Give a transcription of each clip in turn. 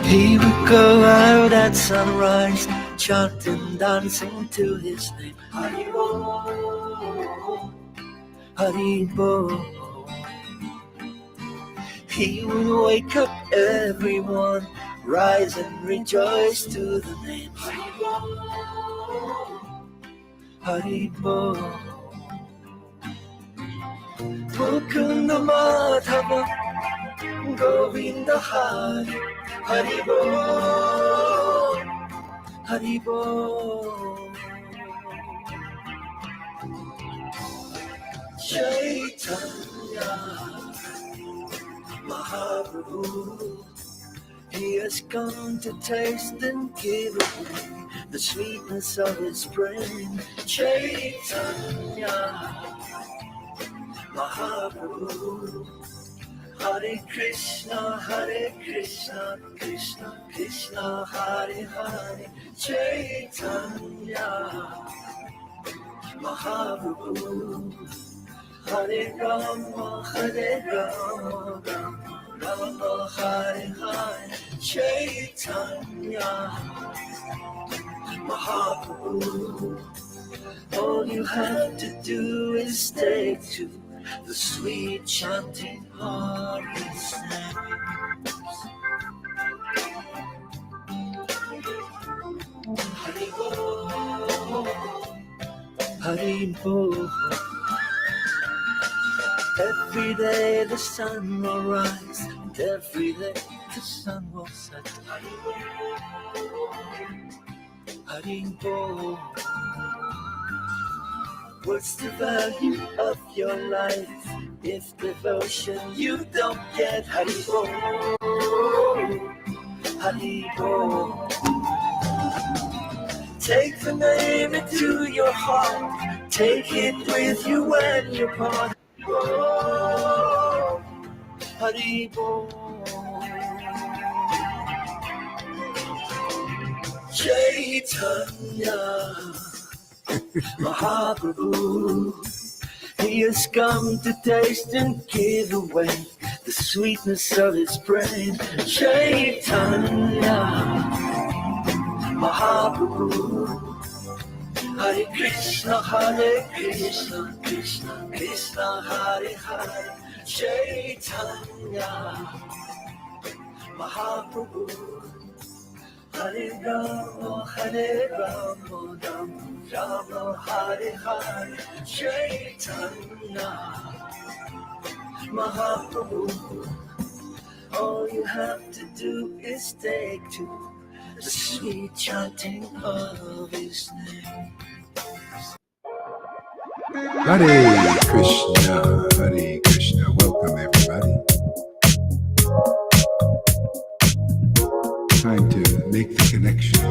He would go out at sunrise, chanting, dancing to his name. Haribo, Haribo. He would wake up everyone, rise and rejoice to the name. Haribo, Haribo. Mukunda Madhava, Govinda Hari, Haribo, Haribo. Chaitanya Mahaprabhu, he has come to taste and give away the sweetness of his brain. Chaitanya Mahaprabhu, Hare Krishna, Krishna Krishna, Hare Hare. Chaitanya Mahaprabhu, Hare Rama, Rama Hare Hare. Chaitanya Mahaprabhu, all you have to do is take to the sweet chanting of his name. Haribo, Haribo. Every day the sun will rise, and every day the sun will set. Haribo, Haribo. What's the value of your life if devotion you don't get? Haribo, Haribo. Take the name into your heart, take it with you when you part. Haribo, Chaitanya Mahaprabhu, he has come to taste and give away the sweetness of his brain. Chaitanya Mahaprabhu, Hare Krishna, Krishna Krishna, Hare Hare. Chaitanya Mahaprabhu, Hare Rama, Rama Hare Hare. Chaitanya Mahaprabhu, all you have to do is take to the sweet chanting of his name. Hare Krishna, Hare Krishna. Welcome everybody. Time to make the connection.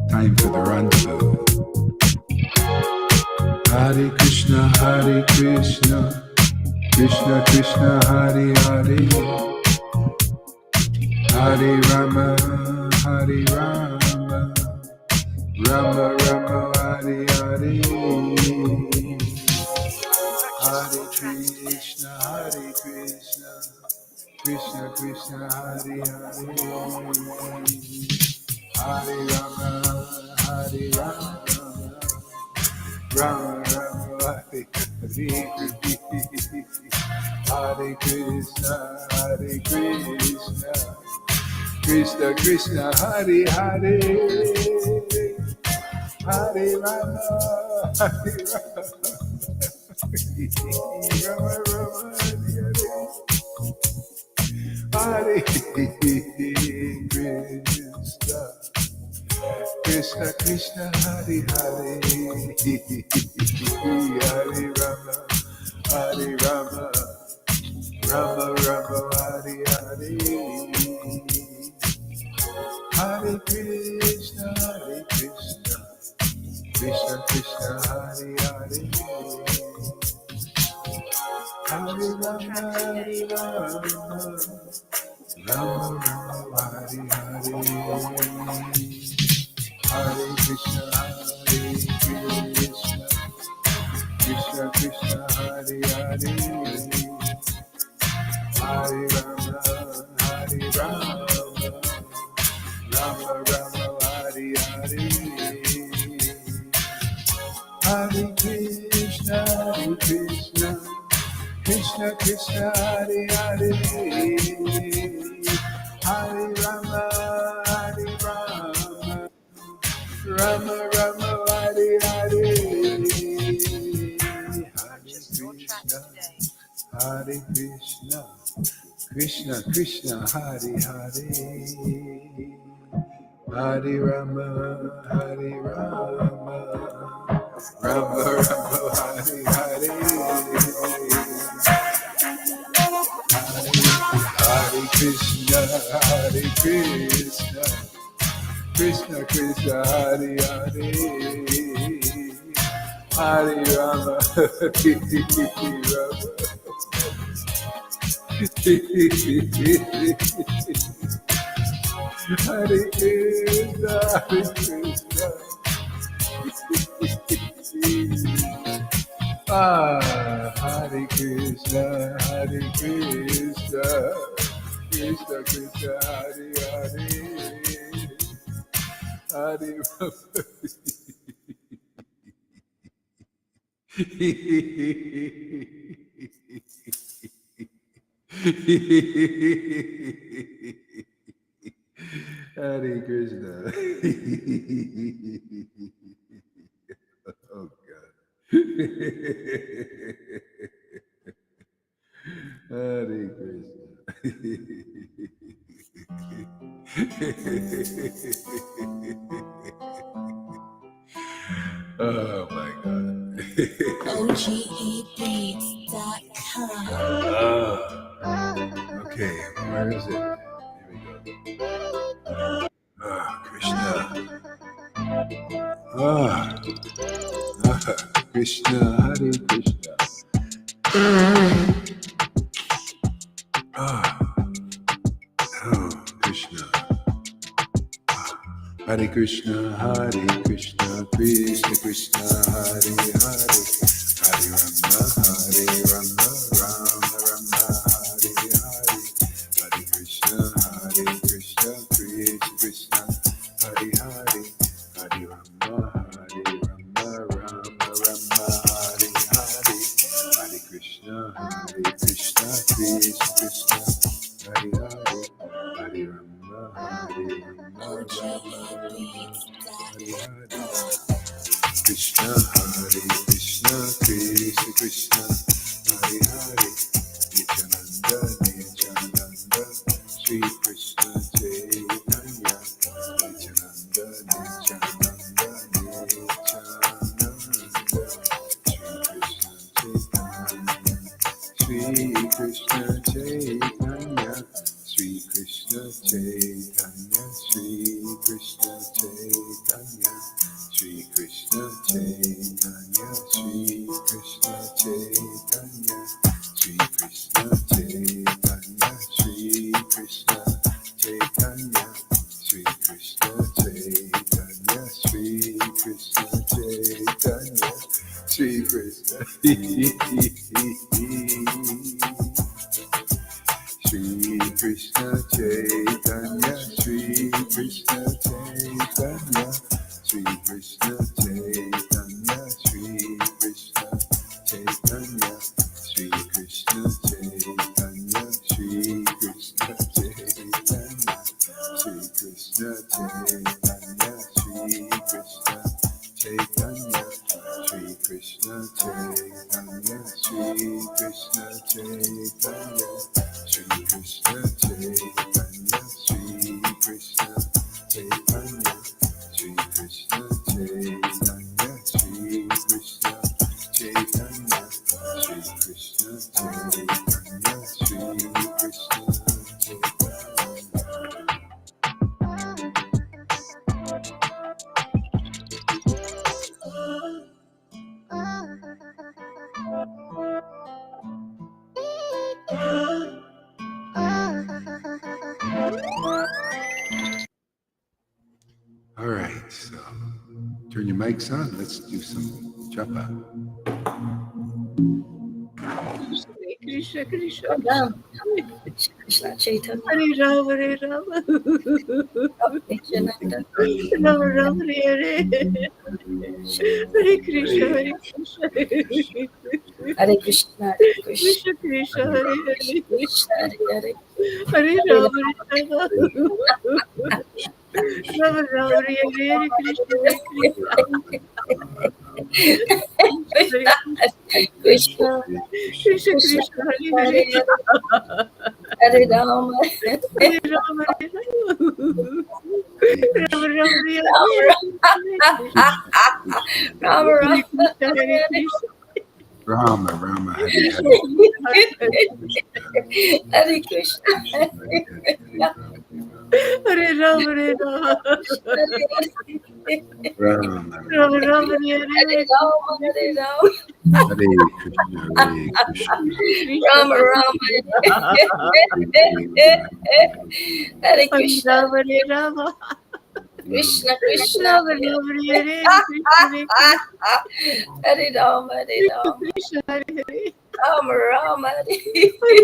Time for the rendezvous. Hare Krishna, Hare Krishna, Krishna Krishna, Hare Hare, Hare Rama, Hare Rama, Rama Rama, Hare Hare, Hare Krishna, Hare Krishna, Krishna Krishna, Hare Hare, Hare Rama, Hare Rama, Rama Rama, Hare Hare, Hare Krishna, Hare Krishna, Krishna Krishna, Hare Hare, Hare Rama, Hare Rama, Rama Rama, Hare Hare, Krishna Krishna, Hare Hare, Hare Rama, Hare Rama, Rama Rama, Hare Hare, Hare Krishna, Krishna Krishna, Hare Hare, Hare Rama, Hare Rama, Rama Rama, Hare Hare, Hare Krishna, Krishna Krishna, Hare Hare, Hare Rama, Hare Rama, Rama Rama, Hare Hare, Hare Krishna, Krishna Krishna, Hare Hare, Hare Rama, Hare Rama, Rama Rama, Hare Hare, Hare Krishna, Krishna Krishna, Hare Hare, Hare Rama, Hare Rama, Rama Rama, Hare Hare, Hare Krishna, Hare Krishna, Krishna Krishna, Hare Hare, Hare Rama, Hare Hare Krishna, Hare Krishna. Hare Krishna, Hare Krishna, Krishna Krishna, Hare Hare, Hare Rama. Hare Krishna. Oh God. Hare Krishna. Oh my God. OGEbeats.com. Okay, where is it? Here we go. Krishna. Krishna, Hare Krishna. Krishna. Hare Krishna, Hare Krishna, Krishna Krishna, Hare Hare, Hare Rama, Rama Rama, Hare Hare, Hare Krishna, Krishna Krishna, Hare Hare, Hare Rama, Rama Rama, Hare Hare, Hare Krishna, Krishna Krishna, Hare Hare, Hare Rama, Krishna, Hare Krishna, Krishna Krishna, Hare Hare, Nityananda, Nityananda, Sri Krishna Chaitanya, Nityananda, Nityananda, Nityananda, Sri Krishna Chaitanya, Sri Krishna Chaitanya, Sri Krishna Chaitanya, Sri Krishna Chaitanya, Sri Krishna Chaitanya, Sri Krishna Chaitanya, Sri Krishna Chaitanya, Sri Krishna Chaitanya, Sri Krishna Chaitanya, Sri Krishna. Sri Krishna Chaitanya, Sri Krishna Chaitanya, Sri Krishna Chaitanya, Sri Krishna Chaitanya, Sri Krishna Chaitanya, Sri Krishna Chaitanya, Sri Krishna Chaitanya, Sri Krishna Chaitanya, Sri Krishna Chaitanya, Sri Krishna Chaitanya, Sri Krishna Chaitanya, Sri Krishna Chaitanya, Sri Krishna Chaitanya, Sri Krishna Chaitanya, Sri Krishna Chaitanya, Sri Krishna Chaitanya. All right, so turn your mics on. Let's do some japa. Krishna Krishna Ram, Krishna Chaitanya, Hare Rama Hare Rama Nityananda, Rama Rama Hare Hare Hare Krishna Hare Krishna Hare Krishna, Hare Krishna, Krishna Krishna Hare Hare Krishna, Hare Hare, Hare Hare Rama Hare Rama Rama Rama Hare Hare Krishna Hare Krishna Hare Krishna, Krishna Krishna, Krishna Hare Hare Hare Hare, Hare Rama, Hare Rama Hare Rama Rama Rama Hare Hare Rama, Hare Rama, Krishna Hare Hare Krishna Rama Rama Hare Krishna Hare Hare Krishna, Hare Rama Hare Rama Rama Rama Rama Hare Hare Hare Rama, Hare Rama, Hare Krishna Hare Krishna Krishna Rama, Rama, Hare Krishna, Rama Hare Rama Krishna, Krishna, Rama Rama Hare Hare Krishna Hare Krishna Hare Rama, Hare Rama, Krishna Hare Hare Rama, Rama, Hare Rama Hare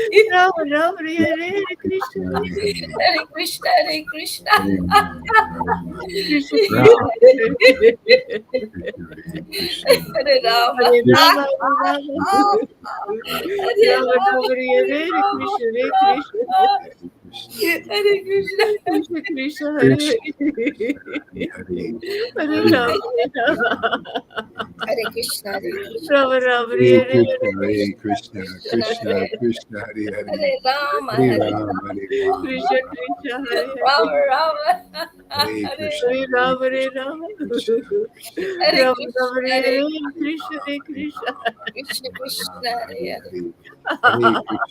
Rama Rama Rama Hare Hare Krishna Hare Krishna, Hare Krishna, Krishna Krishna Rama Hare Hare Krishna Hare Rama, Hare Rama Hare Rama Hare Rama Rama Hare Hare Krishna Hare Krishna Hare Krishna, Krishna Krishna Hare Hare Hare Rama Hare Rama Hare Krishna, Hare Krishna, Rama Rama Hare Hare Hare Krishna Krishna Krishna Hare Hare Hare Rama, Hare Hare Rama Hare Krishna Rama Krishna Hare Hare Rama, Rama, Hare Krishna Hare Rama Hare Rama Krishna Hare Rama Krishna, Rama Hare Hare Hare Krishna Hare Krishna Krishna, Krishna, Hare Hare, Hare Krishna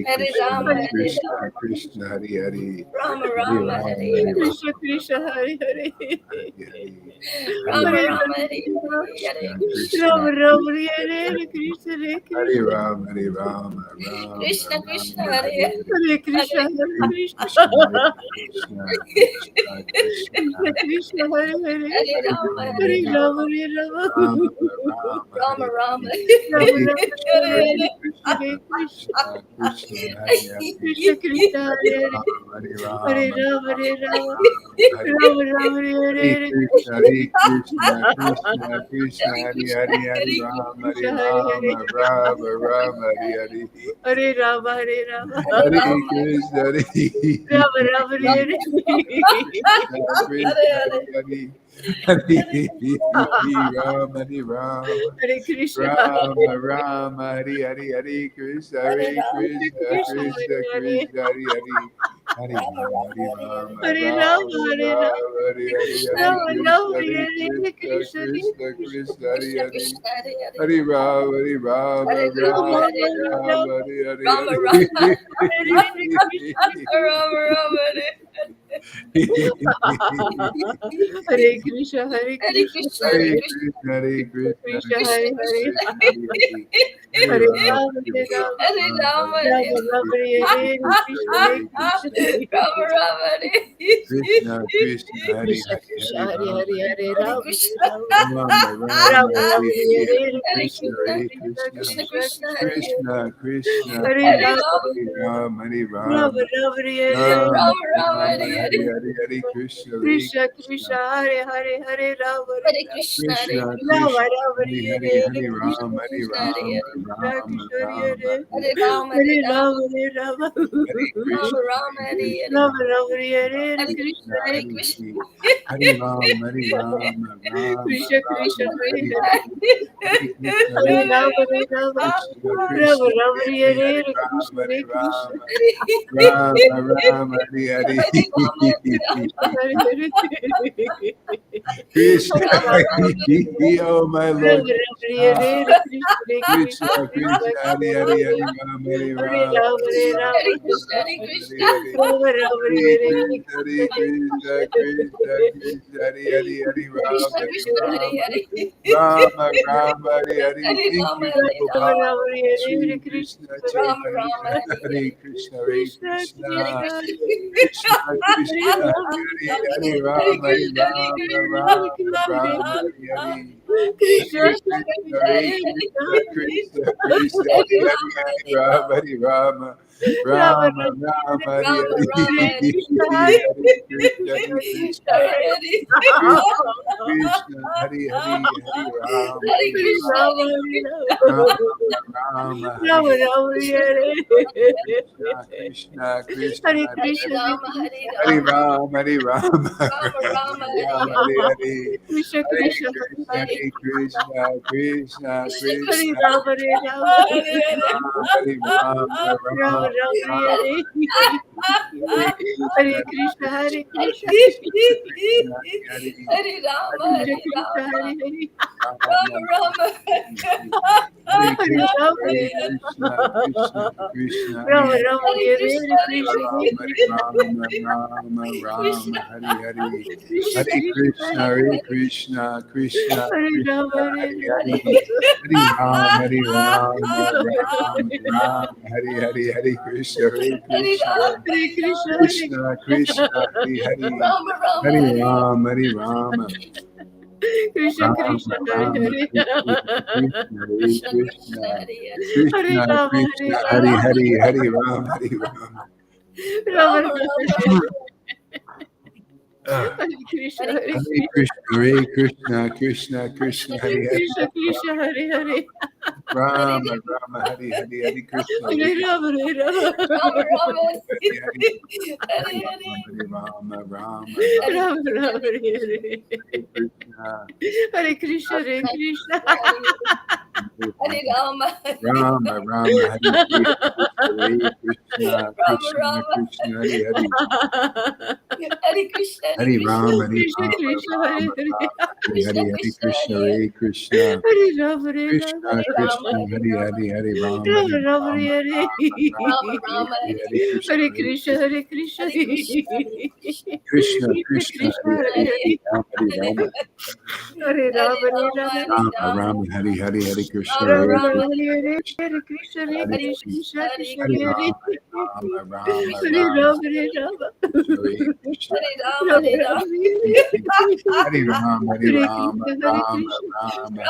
Hare Rama, Hare Krishna Rama, Krishna Hare Hare Rama, Hare Rama, Rama Hare Hare Hare, Krishna Krishna Hare Hare Rama, Hare Rama, Rama Hare Hare, Rama Rama Hare Hare Krishna Hare Hare Krishna Rama Hare Rama Krishna, Krishna, Hare Hare, Hare Krishna Hare Krishna Krishna Krishna Krishna Krishna Krishna Hare Hare Hare Rama, Hare Hare Rama Rama, Hare Rama Rama Rama Rama, Hare Rama, Rama Hare Rama Krishna Hare Hare Hare Krishna Hare Krishna Krishna Hare Hare Krishna Krishna Hare Hare Hare Hare Rama Rama Hare Rama Hare Rama Rama Hare Hare Hare Hare Krishna, Hare Krishna, Krishna Krishna, Hare Hare, Hare Rama, Krishna Hare Hare Hare Rama, Rama Rama, Hare Hare, Hare Rama Hare Rama Hare Hare Rama, Krishna, Hare Rama Rama Hare Hare Krishna, Krishna, Hare Hare Hare, Hare Rama, Hare Rama, Hare Krishna Rama Rama, Hare Hare, Hare Krishna, Hare Hare Rama, Krishna, Krishna Krishna Hare Hare Krishna, Hare Hare. Hare Rama, Rama, Rama, Hare Hare Rama, Hare, Hare Rama Rama Hare Rama Rama, Hare Hare, Krishna, Hare Rama Hare Rama Krishna, Hare Hare Hare Krishna, Krishna Hare Krishna Krishna Krishna, Hare Krishna, Hare. Krishna, Hare Hare, Hare Rama, Hare Rama, Hare Rama Rama, Rama Hare Hare Rama, Rama, Rama Hare Hare, Rama, Hare Rama, Hare Hare Krishna Rama, Rama, Hare Hare Krishna Hare Hare Krishna Krishna, Hare Hare Krishna, Krishna, Hare Krishna, Krishna Krishna, Hare Krishna Hare Krishna, Krishna, Hare Hare. Hare Hare Rama, Rama Hare Hare Rama Hare Rama, Rama, Hare Rama Hare Rama Hare, Hare Hare Hare Krishna, Krishna Hare Hare Krishna Krishna. Rama, Rama, Hare Krishna, Krishna, Hare Krishna Hare, Krishna Hare Hare Rama, Hare Hare Hare Hare Rama Krishna, Hare Rama Rama, Rama, Rama Hare Rama Hare Hare, Hare Hare Hare Krishna, Krishna Krishna, Hare Krishna Krishna. Krishna, Krishna Krishna, Krishna Hare Krishna, Krishna, Hare Hare Krishna, Rama Rama, Hare Rama, Hare Rama Rama. Rama Hare Hare Rama, Rama, Rama, Rama, Hare Hare Hare, Hare, Hare Krishna, Hare Krishna Krishna. Krishna Hare Hare Hare Rama Hare Rama Krishna, Hare Krishna, Rama Krishna, Rama Hare Hare Hare, Hare Hare Krishna, Rama, Krishna Hare Krishna, Krishna Hare Rama, Hare, Krishna Rama, Krishna Hare Rama, Hare Hare Hare Hare. Rama, Hare Hare Rama, Rama Hare Rama Hare Rama, Krishna, Rama, Hare Hare Krishna, Hare, Rama Rama Hare Hare Hare Hare Krishna, Krishna, Krishna Hare Hare Krishna, Hare. Hare Rama, Hare Rama, Rama, Krishna Krishna Rama, Krishna, Hare Hare Krishna, Hare Hare. Hare Krishna, Hare Hare Rama Krishna, Hare Rama Krishna, Rama Krishna, Rama Hare Hare Hare, Hare Rama, Krishna Hare Hare Krishna Rama. Rama, Rama, Hare Hare. Rama, Krishna Hare Hare Krishna, Rama, oh my Lord Rama Rama Hare Krishna. Hare Krishna Hare Krishna, Krishna Krishna, Krishna Hare Krishna Hare, Hare Hare Rama, Hare Hare Rama, Rama Hare Hare Rama Krishna, Hare Hare Krishna, Hare. Rama Rama Hare Hare Krishna, Krishna Hare Hare Krishna, Krishna, Krishna, Hare Hare, Hare Krishna, Rama, Krishna, Hare Hare Rama, Hare, Rama, Rama, Hare Hare. Hare Thank Rama, you, Hare Rama Rama, Prabhupada. Rama Hare Sri Hare Krishna Krishna Hare Rama, Chaitanya, Rama, Krishna Hare Hare Hare, Krishna, Hare Krishna Hare Krishna. Krishna Krishna, Krishna, Hare Krishna, Rama Hare Hare Hare, Hare Rama, Hare Krishna, Hare Rama, Krishna, Rama, Rama, Rama, Rama, Hare Hare. Krishna Krishna Krishna Krishna Hare Hare Krishna Krishna Hare Hare Rama Hare Hare Rama Hare Rama Rama Rama Rama Hare Rama Hare Rama Hare Hare Krishna Hare Hare Krishna Hare Krishna Hare Hare Krishna Krishna Hare Hare Hare Rama Hare Hare Krishna Rama Hare Rama Rama Hare Rama Hare Krishna Krishna Krishna Hare Hare Krishna Rama Hare Hare Rama Rama Hare Rama Rama Rama Hare Rama Hare Hare Hare Krishna Hare Krishna Hare Hare Krishna Krishna Krishna Hare Krishna Krishna Rama Hare Rama Hare Hare Hare Rama Rama Rama Rama Rama Hare Hare Hare Krishna Krishna Hare Hare Krishna Krishna Hare Hare Rama Krishna Hare Hare Krishna Rama Hare Hare Rama Rama Rama Hare Hare Krishna Rama Hare Hare Krishna Krishna Krishna Hare Rama Hare Rama Hare Hare Krishna Hare Hare Krishna Hare Rama Krishna Rama Rama Krishna Rama Hare Hare Krishna Hare Krishna Krishna Hare Hare Krishna Krishna Hare Krishna Rama Hare Hare Rama Hare Hare Rama Rama Rama Hare Hare Hare Krishna Hare Hare Krishna Rama Hare Hare Krishna Rama Hare Krishna Krishna Hare Hare Rama Rama Hare Hare Rama Hare Rama Krishna Rama Krishna Hare Rama Hare Krishna Hare Krishna Krishna Krishna Hare Hare Hare Krishna Rama Hare Krishna Hare Hare Rama Rama Hare Hare Rama Hare Rama Rama Rama Rama Rama Hare Ah, Hare Krishna Hare Hare Hare Krishna Hare Krishna Krishna Krishna Krishna Hare Hare Krishna Krishna Hare Hare Hare Rama Rama Hare Hare Hare Krishna Hare Hare Rama Hare Rama Rama Hare Hare Hare Hare Hare Rama Rama Hare Rama Rama Rama Hare Hare Hare Hare Krishna Hare Krishna Hare Krishna Hare Rama Rama Rama Hare Hare Krishna Rama Krishna Rama Krishna Hare Hare Hare Krishna Hare Rama Hare Krishna Rama Krishna Hare Rama Hare Rama Hare Krishna Hare Hare Krishna Krishna Hare Hare Krishna Hare Rama Hare Rama Krishna Hare Rama Krishna Hare Hare Rama Hare Hare Rama Rama Hare Rama Rama Hare Rama Rama Hare Rama Hare Hare Hare Krishna Hare Hare Krishna Hare Krishna Hare Krishna Hare Krishna Krishna Krishna Krishna Krishna Hare Hare Hare Hare Hare Hare Rama Hare Hare Rama Hare Rama Rama Hare Rama Rama Rama Hare Hare Hare Krishna Rama Rama Hare Rama Rama Krishna Hare Hare Krishna Hare Krishna Hare Hare Hare Krishna Krishna Krishna Hare Hare Hare Rama Hare Rama Rama Krishna Hare Rama Rama Krishna Hare Hare Rama Krishna Hare Krishna Hare Rama Rama Hare Rama Rama Hare Rama Hare Hare Rama Krishna Hare Rama Krishna Rama Rama Hare Hare Rama Hare Krishna Krishna Hare Krishna Hare Hare Hare Rama Hare Rama Rama Hare Rama Rama Hare Hare Hare Hare Krishna Hare Krishna Krishna Rama Krishna Rama Hare Hare Hare Krishna Hare Krishna Rama Hare Hare Hare Rama Krishna Hare Krishna Rama Rama Hare Hare Hare Krishna Krishna Hare Krishna Hare Hare Rama Hare Hare Rama Hare Hare Hare Rama Hare Rama Rama Rama Rama Hare Rama Hare Hare Hare Rama Krishna Rama Hare Hare Krishna Hare Krishna Krishna Hare Krishna Krishna Hare Hare Hare Krishna Rama Rama Rama Hare Hare Hare Hare Krishna Rama Krishna Hare Krishna Rama Hare Hare Rama Hare Rama Rama Hare Hare Rama Rama Hare Hare Hare Krishna Krishna Krishna Hare Krishna Krishna Krishna Hare Hare Hare Krishna Rama Krishna Hare Krishna Rama Krishna Hare Hare Hare Hare Hare Rama Hare Rama Krishna Rama Krishna Rama Hare Hare Rama Hare Hare Krishna Rama Hare Hare Rama Rama Rama Rama Hare Rama Hare Hare Hare Hare Krishna Krishna Hare Hare Krishna Krishna Krishna Hare Krishna Krishna Krishna Hare Hare Krishna Krishna Hare Hare Hare Hare Rama Rama Rama Rama Rama Rama Hare Hare Rama Rama Rama Rama Hare Krishna Hare Hare Hare Krishna Krishna Hare Krishna Krishna Hare Hare Hare Rama Hare Rama Krishna Krishna Rama Hare Rama Hare Hare Hare Krishna Hare Hare Krishna Rama Hare Rama Krishna Rama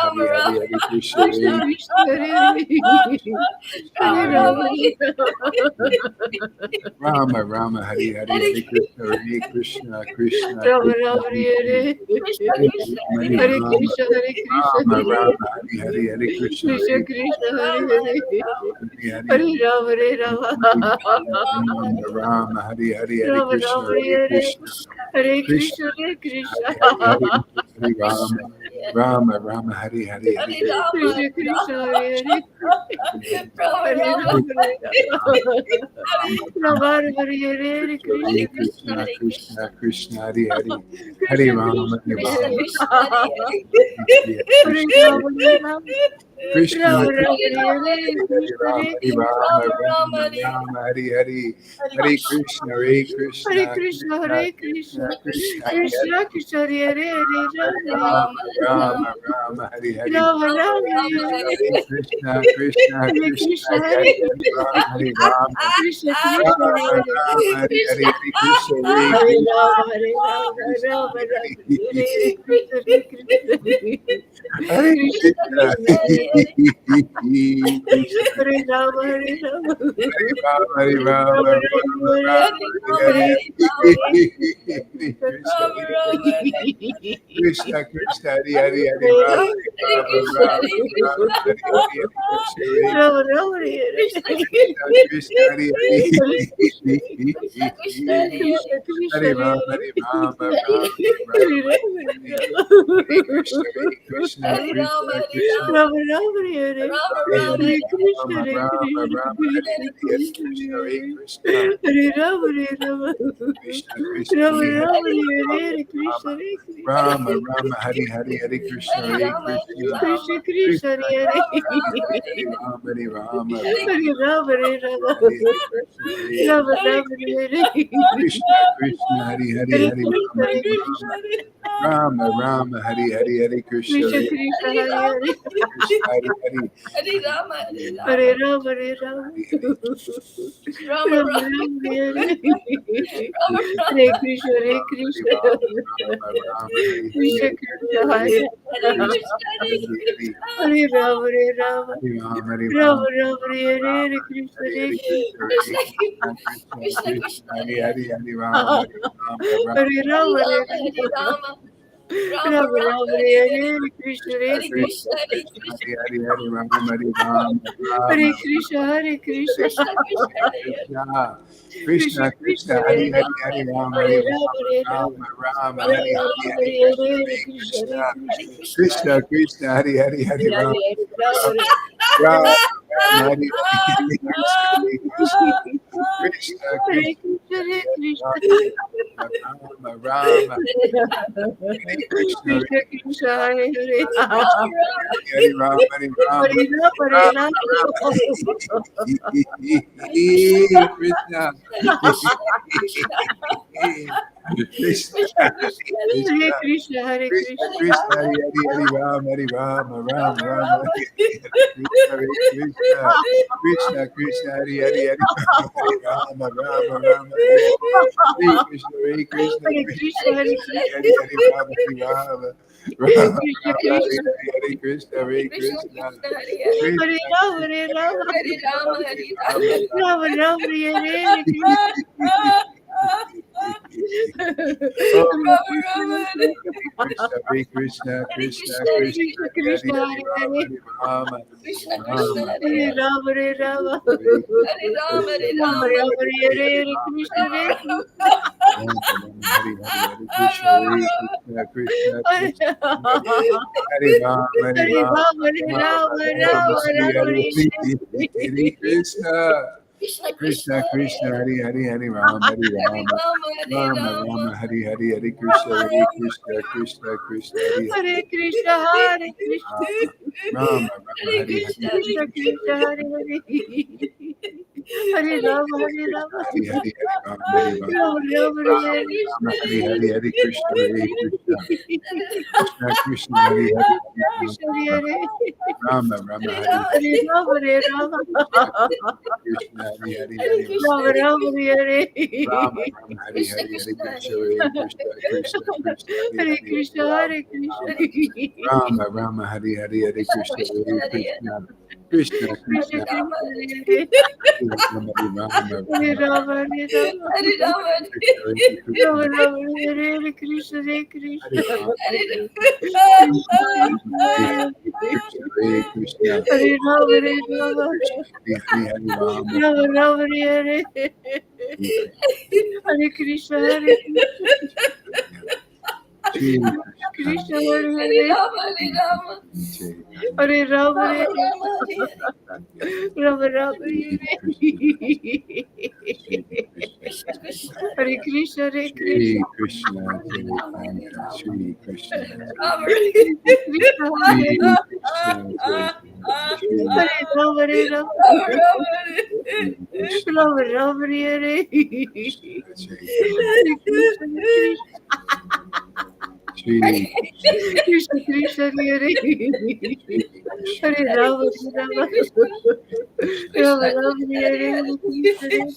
Hare Rama Hare Hare Krishna Hare Krishna Hare Krishna Krishna Krishna Krishna Krishna Hare Hare Krishna Hare Rama Hare Rama Hare Rama Hare Rama Rama Rama Rama Rama Hare Hare Rama Hare Hare Hare Krishna Rama Hare Krishna Rama Rama Hare Krishna Krishna Hare Hare Hare Hare Rama Hare Hare Krishna Rama Hare Rama Krishna Hare Hare Krishna Hare Rama Rama Hare Krishna Krishna Hare Hare Hare Krishna Krishna Krishna Hare Krishna Hare Krishna Hare Hare Rama Hare Rama Hare Rama Hare Rama Rama Hare Krishna Hare Rama Krishna Hare Krishna Rama Rama Rama Hare Rama Hare Rama Hare Hare Hare Krishna Rama Hare Rama Krishna Rama Hare Krishna Hare Hare Hare Krishna Krishna Hare Hare Krishna Hare Rama Hare Rama Krishna Krishna Rama Hare Hare Rama Hare Hare Rama Hare Krishna Rama Hare Krishna Rama Rama Hare Hare Hare Krishna Hare Hare Rama Hare Krishna Rama Krishna Krishna Krishna Hare Hare Rama Krishna Rama Hare Hare Hare Rama Hare Rama Hare Rama Hare Rama Hare Hare Rama Hare Hare Krishna Hare Rama Hare Rama Hare Krishna Krishna Hare Hare Hare Hare Krishna Rama Hare Hare Krishna Krishna Rama Hare Rama Rama Hare Hare Hare Krishna Krishna Hare Krishna Hare Hare Rama Hare Krishna Hari Hari. Hare Rama, Hare Rama. Hare Rama, Hare Rama. Rama, Rama, Rama. Rama, Hare Hare. Rama, Rama. Hare Krishna, Hare Krishna. Rama Rama Hari Krishna, Hari. Krishna, Hare Hare Hare. Krishna, Hare Krishna. Hare Rama, Hare Rama. Hari Rama Hari Rama, Rama. Rama, Hare Hare. Krishna, Hare Krishna. Krishna, Krishna Krishna, Krishna, Hari Hare Hari Hari Rama Hari Rama Hare Hare Rama, Hare Rama, Hare Rama. Rama. Rama, Rama, Rama, Rama, Hare Hare Hare. Hare. Krishna, Hare Hare Krishna. Krishna, Hare Krishna. Hari Hari Hari Rama Hari Rama Hare Rama Krishna, Hare Krishna. Krishna, Krishna, Hare Hare. Krishna Krishna Hari Hari Hari Rama Hare Hari Rama, Hare Rama. Rama Rama Rama, Hari Rama, Hari Rama, Hari Hare Hare. Krishna, Hare Hare Krishna. Krishna. Krishna Krishna Hari Hari Hari Hare Rama Rama, Hare Rama Rama Hari Hari Krishna Krishna Hare Krishna Krishna, Hare Krishna. Rama Rama Hare Krishna Krishna, Krishna, Hare Hare. Hari Rama Hari Rama Hare Rama, Hare Rama. Krishna Krishna Hare Krishna, Hare Krishna Krishna. Krishna Hari Hari Hari Rama Hari Rama Rama Rama Hare Krishna Krishna Krishna Hari Hari Hari Rama Rama Rama Hare Krishna Hare Krishna, Hare Krishna. Hari Hari Rama Hari Rama Rama Krishna, Rama Krishna. Hare Krishna Hare Krishna Hare Rama, Hare Rama. Hare Rama, Hare Rama. Rama, Rama, Hare Hare. Krishna. Hare Krishna Krishna Krishna, Krishna, Hare Hare. Rama Krishna, Krishna, Hare Hare Hare. Rama, Hare Rama. Hare Rama, Hare Rama, Rama. Rama, Hare Hare. Krishna, Hare Hari Hari Krishna Hare Krishna Hare Hare Rama Hare Hare Rama Rama, Hare Rama, Rama, Rama, Hare Hare Krishna Krishna, Krishna Krishna Hari Hari Hari Rama Hari Hare Rama Rama, Hare Rama Rama. Rama Hari Hari Hari Krishna Hari Krishna Krishna Krishna Hari Hari Hare Krishna, Hare Krishna. Rama Rama Hare Hari Krishna, Hari Krishna, Krishna, Hare Hare. Hare Rama, Hare Rama. Hari Hari Hari Rama Hari Rama Rama, Rama, Hare Hare. Rama Hari Hari Hari Krishna Hari Krishna Krishna Krishna Hari Hari Hari Krishna, Hare Hare. Rama Rama Hari Hare Rama, Hare Rama. Krishna Hari Hari Hari Rama, Rama, Hare Hare. Rama Rama Hari Hari Hari Krishna Hari Krishna Krishna Krishna Hare Hari Krishna, Hare Krishna. Rama Rama Hari Hari Hari Krishna Hari Krishna Krishna Krishna Hare Rama, Hare Rama Rama Rama. Hare Rama, Rama, Rama, Hare Hare. Krishna, Hare Krishna. Hare Krishna Hare Rama, Hare Rama. Hari Rama Rama, Rama, Hare Hare. Hare Krishna, Hare Krishna, Hare Hare Hare. Rama, Hare Rama. Hare Rama, Hare Rama, Hare Rama, Rama, Hare Hare Krishna, Hare Shri Krishna. Krishna Shri Krishna Rama. Krishna, Hare Shri Rama, Hare Rama. Rama, Rama, Hare Krishna, Krishna, Hare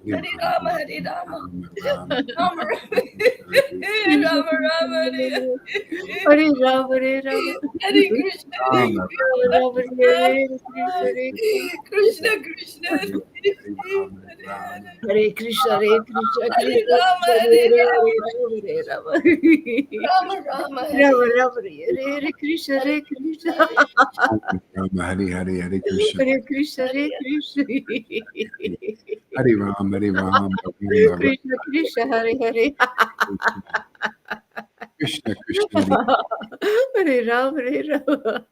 Hare Rama, Rama. Rama, Rama, Hare Krishna. Hare Rama, Hare Rama. Rama, Rama, Rama, Hare Hare Rama, Hare Rama. Hare Krishna, Rama, Rama, Hare Krishna, Hare Krishna, Krishna. Hare Krishna, Hare Krishna, Hare Krishna, Rama, Hare Hare Rama, Rama. Rama, Rama, Hare Rama, Rama, Hare Krishna, Hare Krishna, Rama Hari Hari Hari Krishna Hare Krishna, Hare Krishna, Hari Ram Hari Ram Krishna, Krishna, Hare Hare, Krishna Krishna Hare Rama, Hare Rama,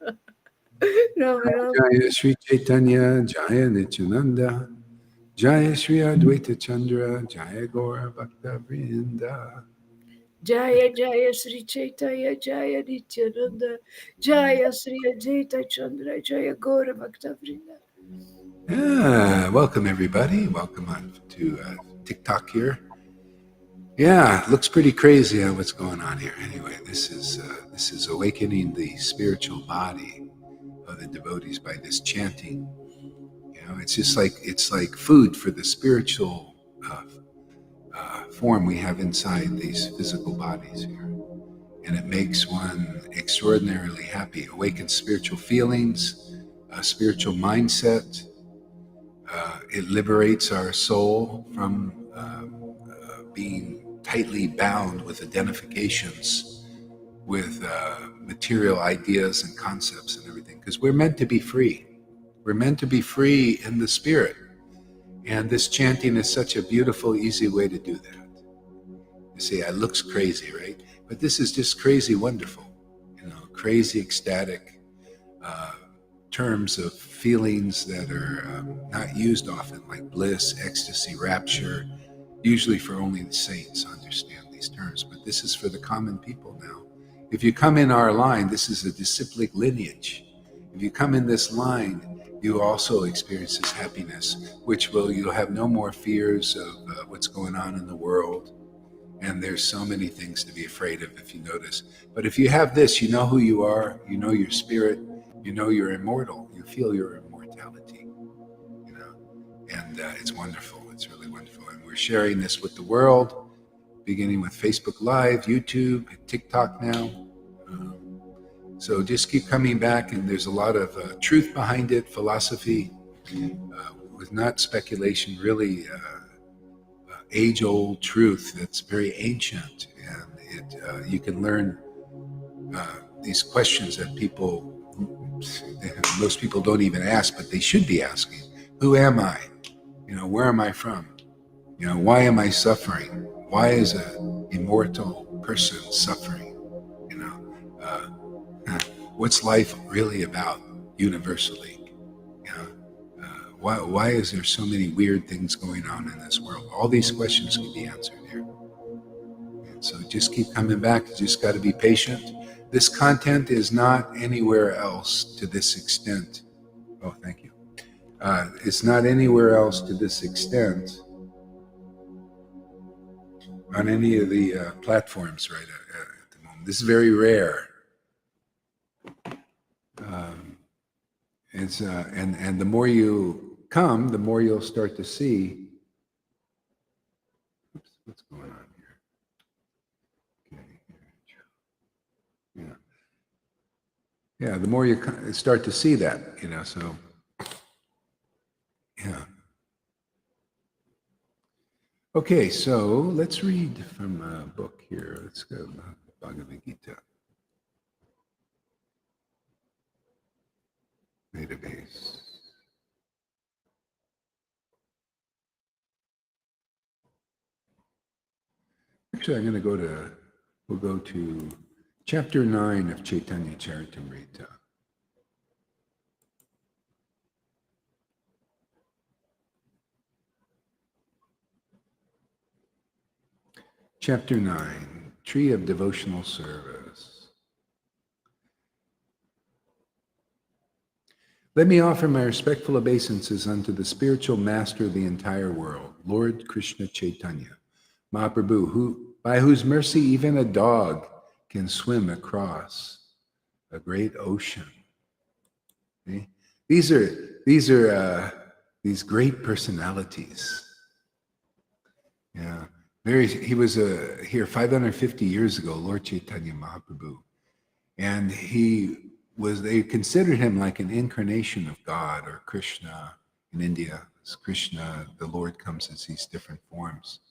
Rama, Rama. Jaya Sri Caitanya Jaya Nityananda Jaya Sri Advaita Chandra Jaya Gaura Bhakta Vrinda Jaya Jaya Sri Chaitanya Jaya Nityananda Jaya Sri Advaita Chandra Jaya Gaura Bhakta Vrinda. Yeah, welcome everybody. Welcome on to TikTok here. Yeah, looks pretty crazy what's going on here. Anyway, this is awakening the spiritual body the devotees by this chanting. It's just it's like food for the spiritual form we have inside these physical bodies here. And it makes one extraordinarily happy, awakens spiritual feelings, a spiritual mindset. It liberates our soul from being tightly bound with identifications with material ideas and concepts and everything, because we're meant to be free. We're meant to be free in the spirit. And this chanting is such a beautiful, easy way to do that. You see, it looks crazy, right? But this is just crazy wonderful, crazy ecstatic terms of feelings that are not used often, like bliss, ecstasy, rapture. Usually for only the saints understand these terms, but this is for the common people now. If you come in our line, this is a disciplic lineage. If you come in this line, you also experience this happiness, you'll have no more fears of what's going on in the world. And there's so many things to be afraid of, if you notice. But if you have this, you know who you are, you know your spirit, you know you're immortal, you feel your immortality, and it's wonderful. It's really wonderful. And we're sharing this with the world, beginning with Facebook Live, YouTube, TikTok now. So just keep coming back, and there's a lot of truth behind it, philosophy, with not speculation, really age-old truth that's very ancient, and you can learn these questions that most people don't even ask, but they should be asking. Who am I? Where am I from? Why am I suffering? Why is an immortal person suffering? What's life really about universally? Why is there so many weird things going on in this world? All these questions can be answered here. And so just keep coming back. You just got to be patient. This content is not anywhere else to this extent. Oh, thank you. It's not anywhere else to this extent on any of the platforms right at the moment. This is very rare. And the more you come, the more you'll start to see. Oops, what's going on here? Okay. Yeah. The more you start to see that, So, yeah. Okay, so let's read from a book here. Let's go Bhagavad Gita. Database. Actually, we'll go to chapter 9 of Chaitanya Charitamrita. Chapter 9, Tree of Devotional Service. Let me offer my respectful obeisances unto the spiritual master of the entire world, Lord Krishna Chaitanya, Mahaprabhu, by whose mercy even a dog can swim across a great ocean. Okay? These are these great personalities. Yeah. He was here 550 years ago, Lord Caitanya Mahaprabhu. And they considered him like an incarnation of God or Krishna in India. As Krishna, the Lord comes as these different forms.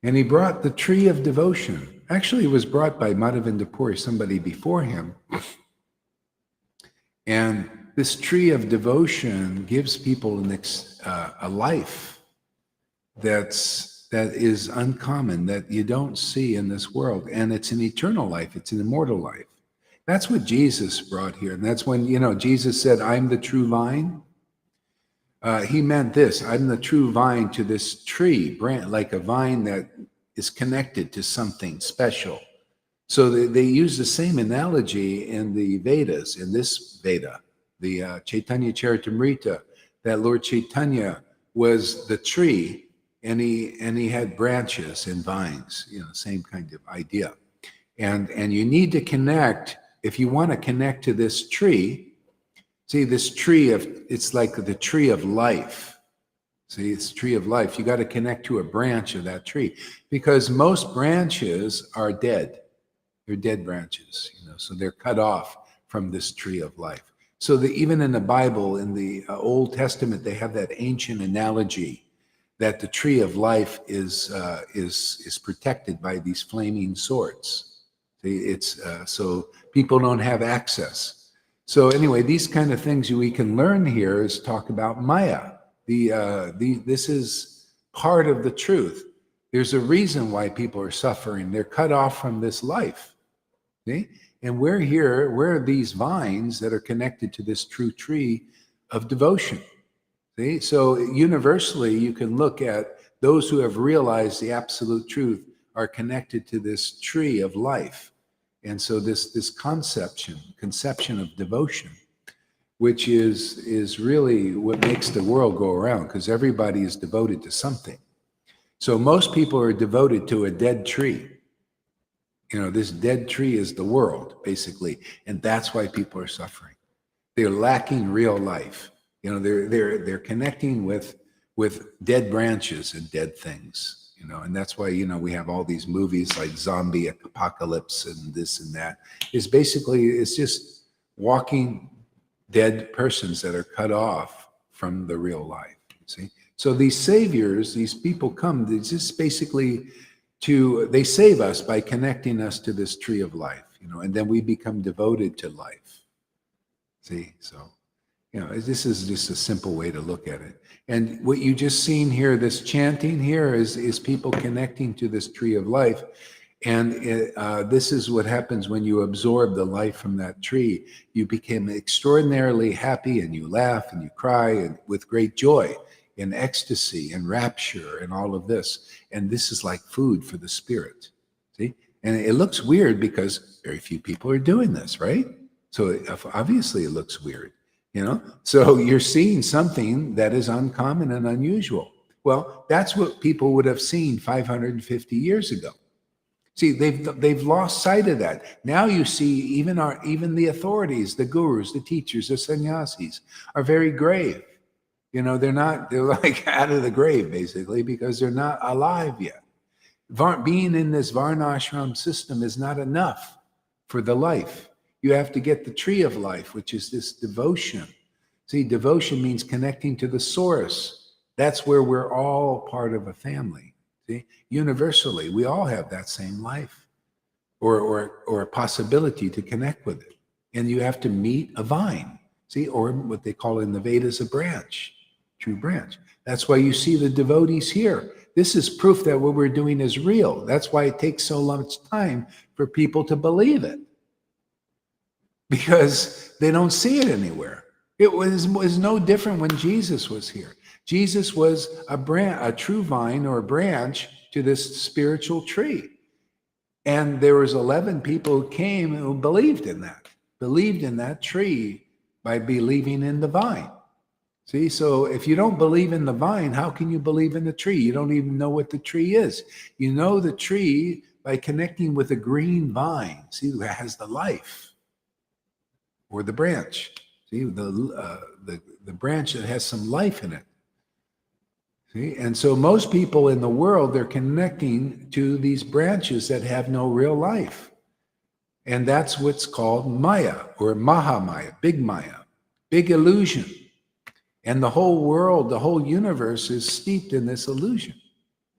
And he brought the tree of devotion. Actually, it was brought by Madhavendra Puri, somebody before him. And this tree of devotion gives people a life that is uncommon, that you don't see in this world. And it's an eternal life. It's an immortal life. That's what Jesus brought here. And that's when, Jesus said, I'm the true vine. He meant this: I'm the true vine to this tree, like a vine that is connected to something special. So they use the same analogy in the Vedas, in this Veda, the Chaitanya Charitamrita, that Lord Caitanya was the tree, and he had branches and vines, same kind of idea. And you need to connect, if you want to connect to this tree, See, it's like the tree of life. See, it's tree of life. You got to connect to a branch of that tree because most branches are dead. They're dead branches, so they're cut off from this tree of life. So even in the Bible, in the Old Testament, they have that ancient analogy that the tree of life is protected by these flaming swords. See, it's so people don't have access. So anyway, these kind of things we can learn here is talk about Maya. This is part of the truth. There's a reason why people are suffering. They're cut off from this life. See? And we're these vines that are connected to this true tree of devotion. See? So universally, you can look at those who have realized the absolute truth are connected to this tree of life. And so this conception of devotion, which is really what makes the world go around, because everybody is devoted to something. So most people are devoted to a dead tree. This dead tree is the world, basically, and that's why people are suffering. They're lacking real life. They're connecting with dead branches and dead things. And that's why we have all these movies like zombie apocalypse and this and that. It's just walking dead persons that are cut off from the real life. See, so these saviors, these people come. They just basically they save us by connecting us to this tree of life, and then we become devoted to life. See, so, this is just a simple way to look at it. And what you just seen here, this chanting here is people connecting to this tree of life. And this is what happens when you absorb the life from that tree. You become extraordinarily happy and you laugh and you cry and with great joy. In ecstasy and rapture and all of this. And this is like food for the spirit. See? And it looks weird because very few people are doing this, right? So obviously it looks weird, So you're seeing something that is uncommon and unusual. Well, that's what people would have seen 550 years ago. See, they've lost sight of that. Now you see even the authorities, the gurus, the teachers, the sannyasis are very grave. They're like out of the grave, basically, because they're not alive yet. Being in this varnashram system is not enough for the life. You have to get the tree of life, which is this devotion. See, devotion means connecting to the source. That's where we're all part of a family. See, universally, we all have that same life or a possibility to connect with it. And you have to meet a vine, see, or what they call in the Vedas, a branch. True branch. That's why you see the devotees here. This is proof that what we're doing is real. That's why it takes so much time for people to believe it, because they don't see it anywhere. It was no different when Jesus was here. Jesus was a true vine or a branch to this spiritual tree. And there was 11 people who came who believed in that tree by believing in the vine. See, so if you don't believe in the vine, how can you believe in the tree? You don't even know what the tree is. You know the tree by connecting with a green vine, see, who has the life, or the branch. See, the branch that has some life in it. See, and so most people in the world, they're connecting to these branches that have no real life. And that's what's called Maya, or Mahamaya, big illusion. And the whole world, the whole universe is steeped in this illusion.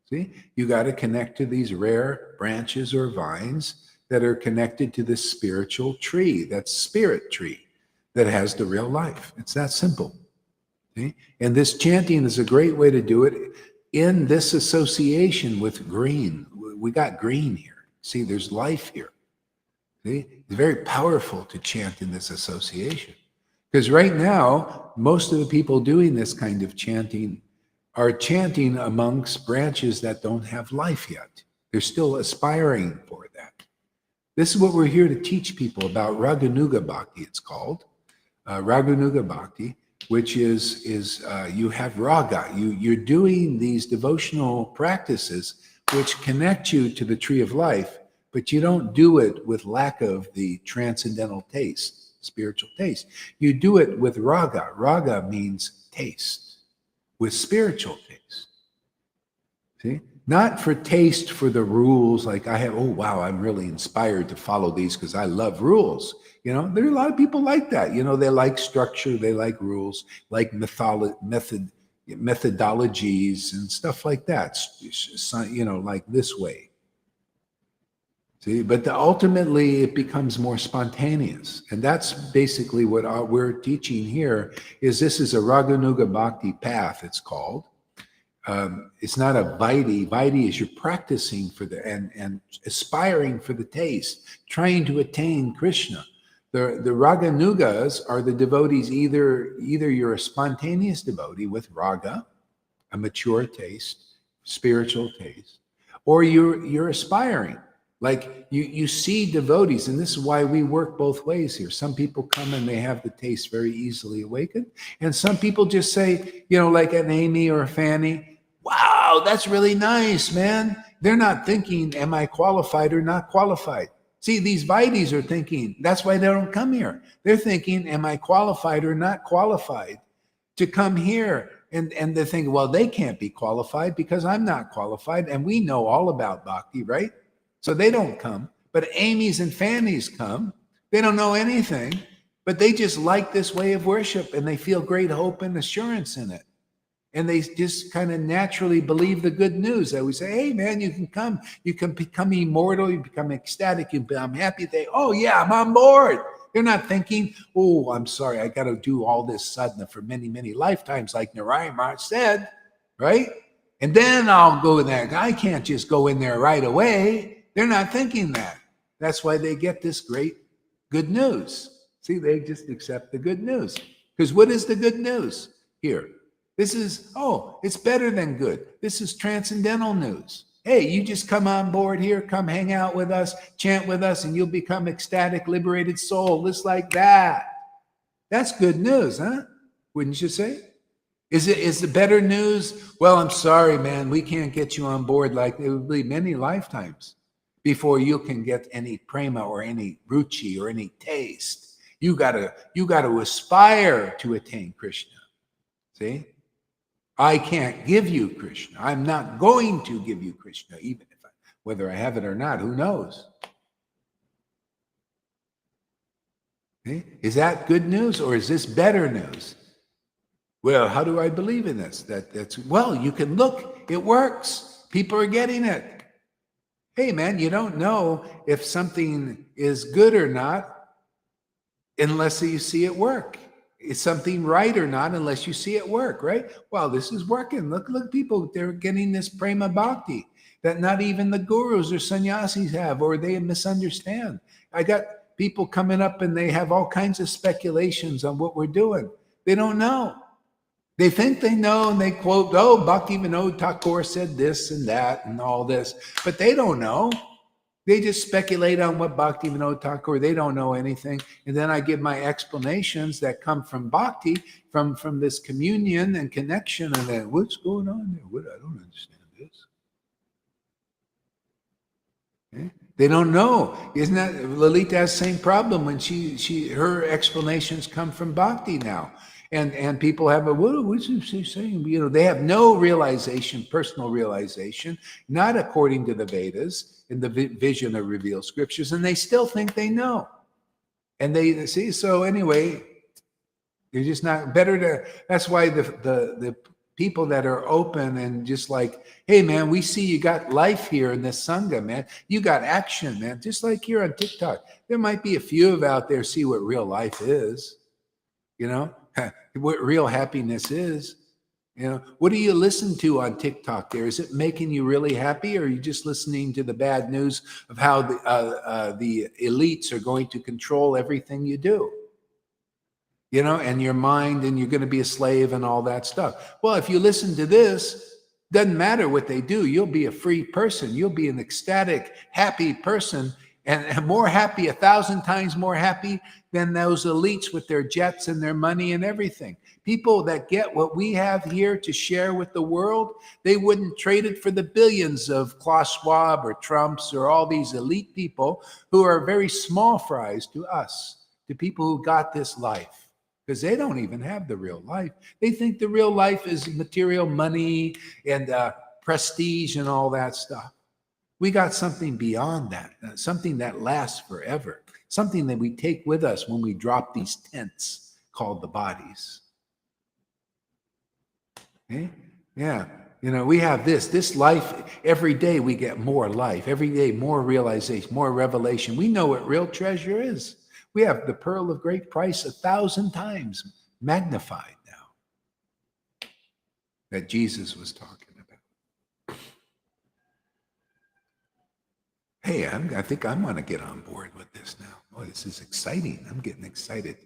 See, you got to connect to these rare branches or vines that are connected to this spiritual tree, that spirit tree that has the real life. It's that simple. See? And this chanting is a great way to do it in this association with green. We got green here. See, there's life here. See, it's very powerful to chant in this association. Because right now, most of the people doing this kind of chanting are chanting amongst branches that don't have life yet. They're still aspiring for that. This is what we're here to teach people about Raganuga Bhakti, it's called. Raganuga Bhakti, which is you have raga. You're doing these devotional practices which connect you to the tree of life, but you don't do it with lack of the transcendental taste. spiritual taste. You do it with raga. Raga means taste, with spiritual taste. See? Not for taste for the rules, like I have, oh, wow, I'm really inspired to follow these because I love rules. You know, there are a lot of people like that. You know, they like structure, they like rules, like methodologies and stuff like that. You know, like this way. See, but ultimately it becomes more spontaneous. And that's basically what we're teaching here is this is a Raganuga Bhakti path, it's called. It's not a vaidhi. Vaidhi is you're practicing for and aspiring for the taste, trying to attain Krishna. The Raganugas are the devotees, either you're a spontaneous devotee with raga, a mature taste, spiritual taste, or you're aspiring. Like you see devotees, and this is why we work both ways here. Some people come and they have the taste very easily awakened, and some people just say, you know, like an Amy or a Fanny, wow, that's really nice, man. They're not thinking, am I qualified or not qualified? See, these Vaidhis are thinking, that's why they don't come here. They're thinking, am I qualified or not qualified to come here? And they're thinking, well, they can't be qualified because I'm not qualified. And we know all about bhakti, right? So they don't come. But Amy's and Fanny's come. They don't know anything, but they just like this way of worship and they feel great hope and assurance in it. And they just kind of naturally believe the good news that we say, hey, man, you can come. You can become immortal. You become ecstatic. You become happy. Oh, yeah, I'm on board. They're not thinking, oh, I'm sorry, I got to do all this sadhana for many, many lifetimes, like Narayan Maharaj said, right? And then I'll go there. I can't just go in there right away. They're not thinking that. That's why they get this great good news. See, they just accept the good news. Because what is the good news here? This is, oh, it's better than good. This is transcendental news. Hey, you just come on board here, come hang out with us, chant with us, and you'll become ecstatic, liberated soul, just like that. That's good news, huh? Wouldn't you say? Is the better news? Well, I'm sorry, man, we can't get you on board. Like it would be many lifetimes before you can get any prema or any ruchi or any taste. You gotta aspire to attain Krishna. See? I can't give you Krishna. I'm not going to give you Krishna, even if whether I have it or not, who knows? Okay? Is that good news or is this better news? Well, how do I believe in this? Well, you can look, it works. People are getting it. Hey, man, you don't know if something is good or not unless you see it work. Is something right or not unless you see it work, right? Well, this is working. Look, people, they're getting this prema bhakti that not even the gurus or sannyasis have, or they misunderstand. I got people coming up and they have all kinds of speculations on what we're doing. They don't know. They think they know and they quote, oh, Bhaktivinoda Thakur said this and that and all this, but they don't know. They just speculate on what Bhaktivinoda Thakur, they don't know anything. And then I give my explanations that come from bhakti, from this communion and connection. And then, what's going on there? I don't understand this. Okay? They don't know. Isn't that Lalita has the same problem when her explanations come from bhakti now. And people have what's she saying? You know, they have no realization, personal realization, not according to the Vedas in the vision of revealed scriptures, and they still think they know. And they see, so anyway, they're just not that's why the people that are open and just like, hey man, we see you got life here in this Sangha, man. You got action, man. Just like here on TikTok. There might be a few of out there see what real life is, you know? What real happiness is. You know, what do you listen to on TikTok there? Is it making you really happy, or are you just listening to the bad news of how the elites are going to control everything you do? You know, and your mind, and you're going to be a slave and all that stuff. Well, if you listen to this, doesn't matter what they do. You'll be a free person. You'll be an ecstatic, happy person, and more happy, 1,000 times more happy than those elites with their jets and their money and everything. People that get what we have here to share with the world, they wouldn't trade it for the billions of Klaus Schwab or Trumps or all these elite people who are very small fries to us, to people who got this life, because they don't even have the real life. They think the real life is material money and prestige and all that stuff. We got something beyond that, something that lasts forever, something that we take with us when we drop these tents called the bodies. Okay? Yeah. We have this life. Every day we get more life. Every day more realization, more revelation. We know what real treasure is. We have the pearl of great price 1,000 times magnified now that Jesus was talking about. Hey, I think I'm going to get on board with this now. Oh, this is exciting. I'm getting excited.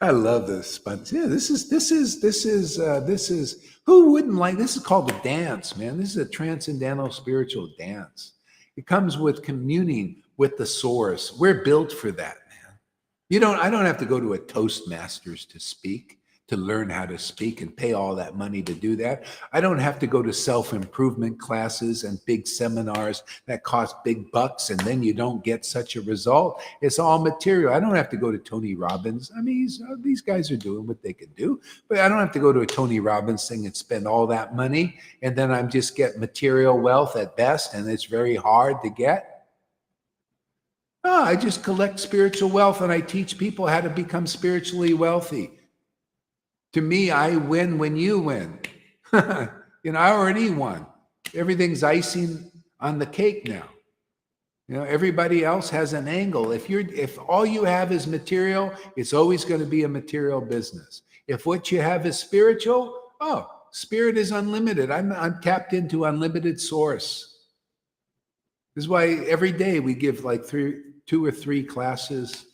I love this sponge. Yeah, this is who wouldn't like this? Is called a dance, man. This is a transcendental spiritual dance. It comes with communing with the source. We're built for that, man. I don't have to go to a Toastmasters to speak, to learn how to speak and pay all that money to do that. I don't have to go to self-improvement classes and big seminars that cost big bucks and then you don't get such a result. It's all material. I don't have to go to Tony Robbins. I mean, these guys are doing what they can do, but I don't have to go to a Tony Robbins thing and spend all that money and then I'm just get material wealth at best and it's very hard to get. No, I just collect spiritual wealth and I teach people how to become spiritually wealthy. To me, I win when you win. I already won. Everything's icing on the cake now. Everybody else has an angle. If all you have is material, it's always going to be a material business. If what you have is spiritual, spirit is unlimited. I'm tapped into unlimited source. This is why every day we give like 2 or 3 classes.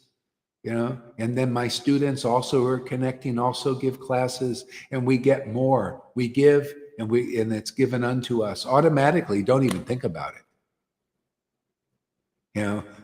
And then my students also are connecting, also give classes, and we get more. We give, and it's given unto us automatically. Don't even think about it.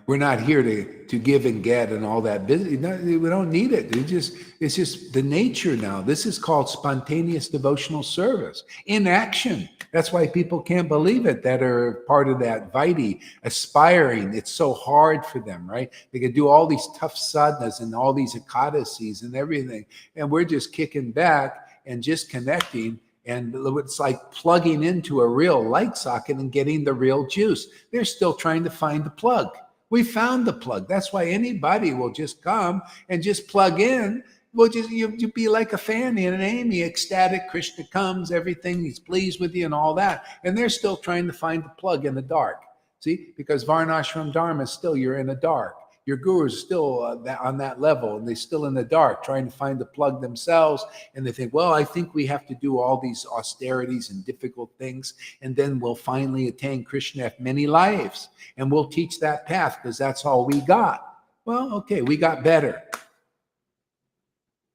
We're not here to give and get and all that business. No, we don't need it. It's just the nature now. This is called spontaneous devotional service in action. That's why people can't believe it that are part of that Vaidhi, aspiring. It's so hard for them, right? They can do all these tough sadhanas and all these ekadasis and everything. And we're just kicking back and just connecting. And it's like plugging into a real light socket and getting the real juice. They're still trying to find the plug. We found the plug. That's why anybody will just come and just plug in. Well, you be like a Fanny and an Amy, ecstatic. Krishna comes, everything, he's pleased with you and all that. And they're still trying to find the plug in the dark. See, because Varnashram Dharma is still, you're in the dark. Your guru is still on that level, and they're still in the dark, trying to find the plug themselves. And they think, well, I think we have to do all these austerities and difficult things, and then we'll finally attain Krishna after many lives. And we'll teach that path because that's all we got. Well, okay, we got better.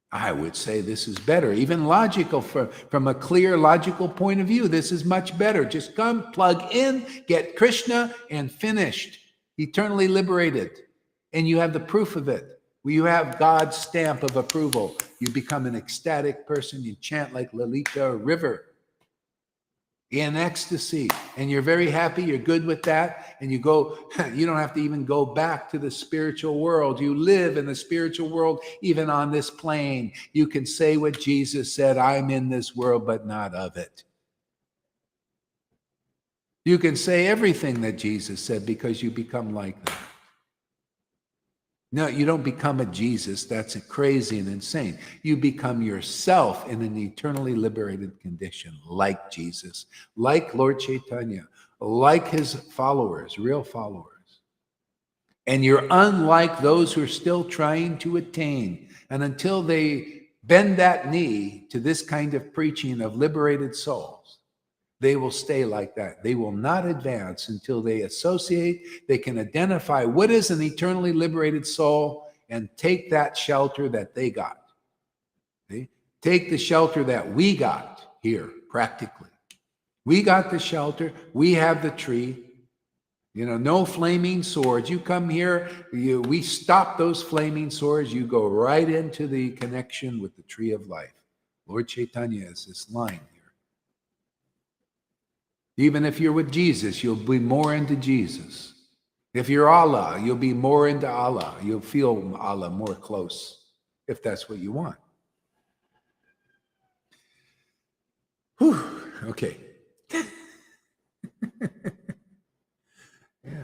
I would say this is better, even logical from a clear logical point of view. This is much better. Just come, plug in, get Krishna, and finished, eternally liberated. And you have the proof of it. You have God's stamp of approval. You become an ecstatic person. You chant like Lalita River in ecstasy. And you're very happy. You're good with that. And you don't have to even go back to the spiritual world. You live in the spiritual world, even on this plane. You can say what Jesus said, I'm in this world, but not of it. You can say everything that Jesus said because you become like that. No, you don't become a Jesus. That's crazy and insane. You become yourself in an eternally liberated condition, like Jesus, like Lord Caitanya, like his followers, real followers. And you're unlike those who are still trying to attain. And until they bend that knee to this kind of preaching of liberated souls, they will stay like that. They will not advance until they associate, they can identify what is an eternally liberated soul and take that shelter that they got. Okay? Take the shelter that we got here, practically. We got the shelter. We have the tree. No flaming swords. You come here, we stop those flaming swords. You go right into the connection with the tree of life. Lord Caitanya is this line here. Even if you're with Jesus, you'll be more into Jesus. If you're Allah, you'll be more into Allah. You'll feel Allah more close, if that's what you want. Whew, okay. Yeah.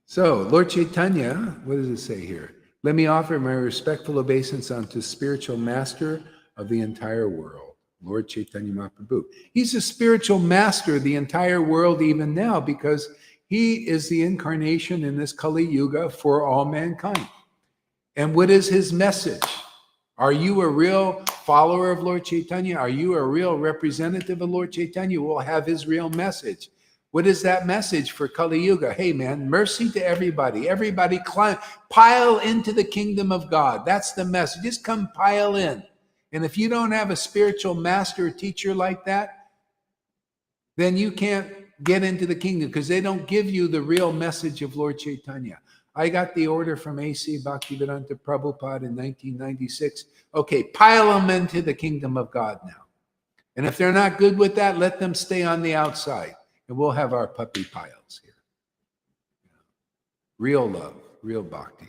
So, Lord Caitanya, what does it say here? Let me offer my respectful obeisance unto spiritual master of the entire world, Lord Caitanya Mahaprabhu. He's a spiritual master of the entire world even now because he is the incarnation in this Kali Yuga for all mankind. And what is his message? Are you a real follower of Lord Caitanya? Are you a real representative of Lord Caitanya? We'll have his real message. What is that message for Kali Yuga? Hey, man, mercy to everybody. Everybody pile into the kingdom of God. That's the message. Just come pile in. And if you don't have a spiritual master or teacher like that, then you can't get into the kingdom because they don't give you the real message of Lord Caitanya. I got the order from A.C. Bhaktivedanta Prabhupada in 1996. Okay, pile them into the kingdom of God now. And if they're not good with that, let them stay on the outside. And we'll have our puppy piles here. Real love, real bhakti.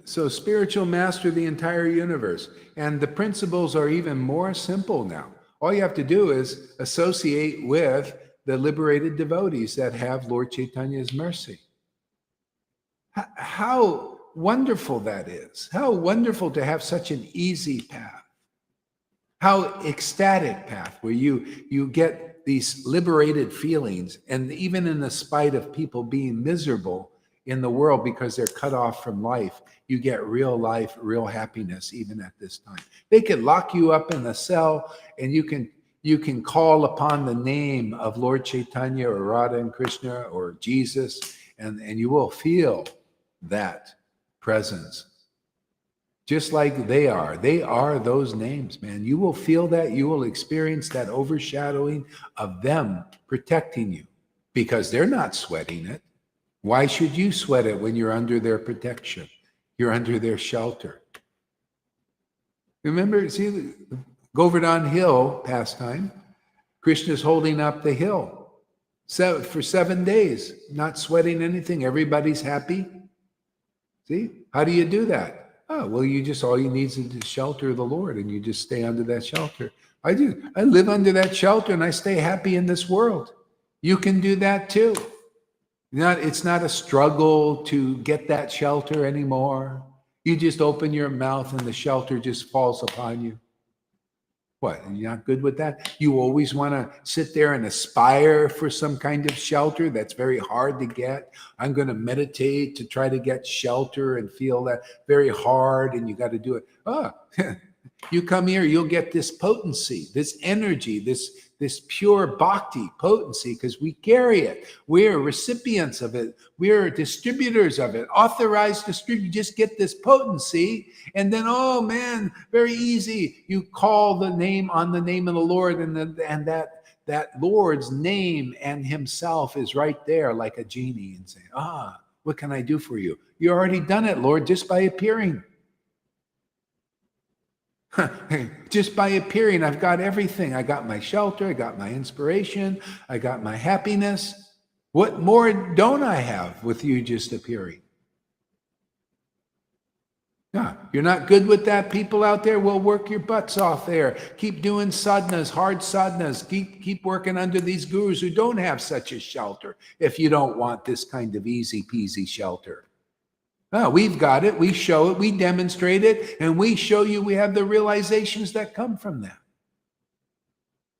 So spiritual master the entire universe. And the principles are even more simple now. All you have to do is associate with the liberated devotees that have Lord Caitanya's mercy. How wonderful that is. How wonderful to have such an easy path. How ecstatic path where you get these liberated feelings. And even in the spite of people being miserable in the world because they're cut off from life, you get real life, real happiness even at this time. They can lock you up in a cell and you can call upon the name of Lord Caitanya or Radha and Krishna or Jesus and you will feel that presence. Just like they are. They are those names, man. You will feel that. You will experience that overshadowing of them protecting you because they're not sweating it. Why should you sweat it when you're under their protection? You're under their shelter. Remember, see the Govardhan Hill pastime? Krishna's holding up the hill for 7 days, not sweating anything. Everybody's happy. See? How do you do that? Oh, well, all you need is the shelter of the Lord, and you just stay under that shelter. I do. I live under that shelter, and I stay happy in this world. You can do that too. It's not a struggle to get that shelter anymore. You just open your mouth and the shelter just falls upon you. What? You're not good with that? You always want to sit there and aspire for some kind of shelter that's very hard to get. I'm going to meditate to try to get shelter and feel that very hard, and you got to do it. You come here, you'll get this potency, this energy, this pure bhakti potency, because we carry it. We're recipients of it. We're distributors of it, authorized distributors. Just get this potency, and then, oh man, very easy. You call the name on the name of the Lord, and that Lord's name and himself is right there like a genie, and saying, what can I do for you? You already done it, Lord, just by appearing. Just by appearing, I've got everything. I got my shelter, I got my inspiration, I got my happiness. What more don't I have with you just appearing? Yeah, you're not good with that, people out there? Well, work your butts off there. Keep doing sadhanas, hard sadhanas. Keep working under these gurus who don't have such a shelter if you don't want this kind of easy peasy shelter. We've got it, we show it, we demonstrate it, and we show you we have the realizations that come from that.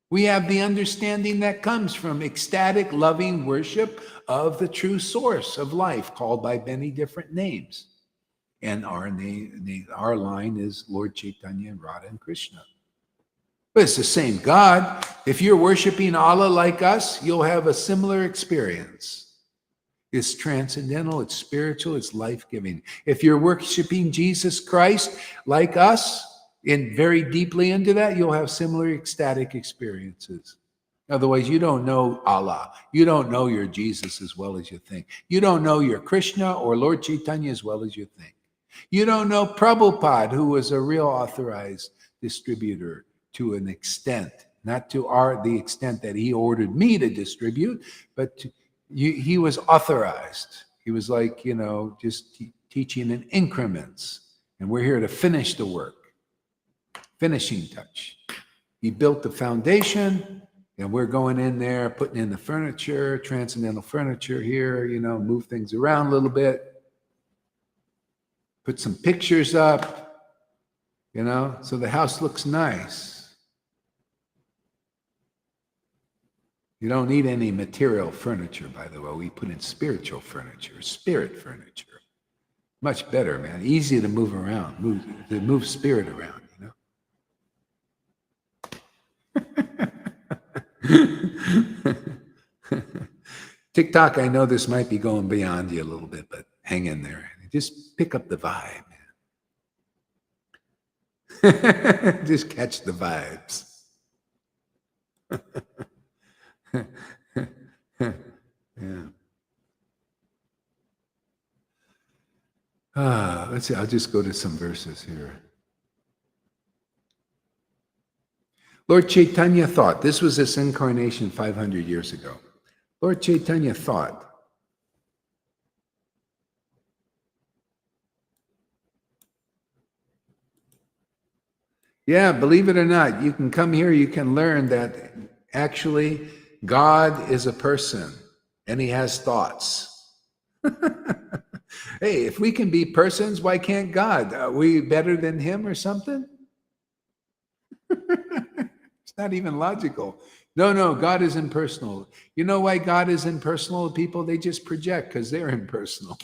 We have the understanding that comes from ecstatic, loving worship of the true source of life, called by many different names. And our line is Lord Caitanya and Radha and Krishna. But it's the same God. If you're worshiping Allah like us, you'll have a similar experience. It's transcendental, it's spiritual, it's life-giving. If you're worshiping Jesus Christ like us, and very deeply into that, you'll have similar ecstatic experiences. Otherwise, you don't know Allah. You don't know your Jesus as well as you think. You don't know your Krishna or Lord Caitanya as well as you think. You don't know Prabhupada, who was a real authorized distributor to an extent, not to the extent that he ordered me to distribute, but he was authorized. He was like, just teaching in increments. And we're here to finish the work. Finishing touch. He built the foundation, and we're going in there, putting in the furniture, transcendental furniture here, move things around a little bit, put some pictures up, so the house looks nice. You don't need any material furniture, by the way. We put in spiritual furniture, spirit furniture. Much better, man. Easy to move around, move spirit around, TikTok, I know this might be going beyond you a little bit, but hang in there. Just pick up the vibe, man. Just catch the vibes. Yeah. Let's see. I'll just go to some verses here. Lord Caitanya thought, this was this incarnation 500 years ago. Lord Caitanya thought, yeah, believe it or not, you can come here, you can learn that actually God is a person and he has thoughts. Hey, if we can be persons, why can't God? Are we better than him or something? It's not even logical. No, God is impersonal. You know why God is impersonal? People, they just project because they're impersonal.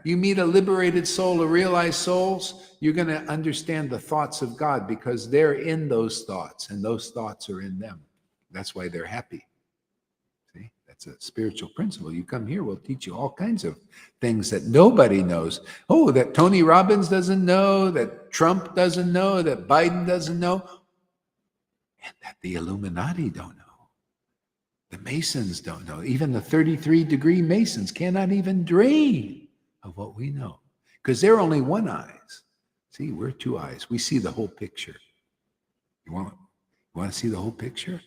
You meet a liberated soul, a realized souls, you're going to understand the thoughts of God because they're in those thoughts and those thoughts are in them. That's why they're happy. See, that's a spiritual principle. You come here, we'll teach you all kinds of things that nobody knows. Oh, that Tony Robbins doesn't know, that Trump doesn't know, that Biden doesn't know, and that the Illuminati don't know. The Masons don't know. Even the 33-degree Masons cannot even dream of what we know because they're only one eyes. See, we're two eyes. We see the whole picture. You want to see the whole picture?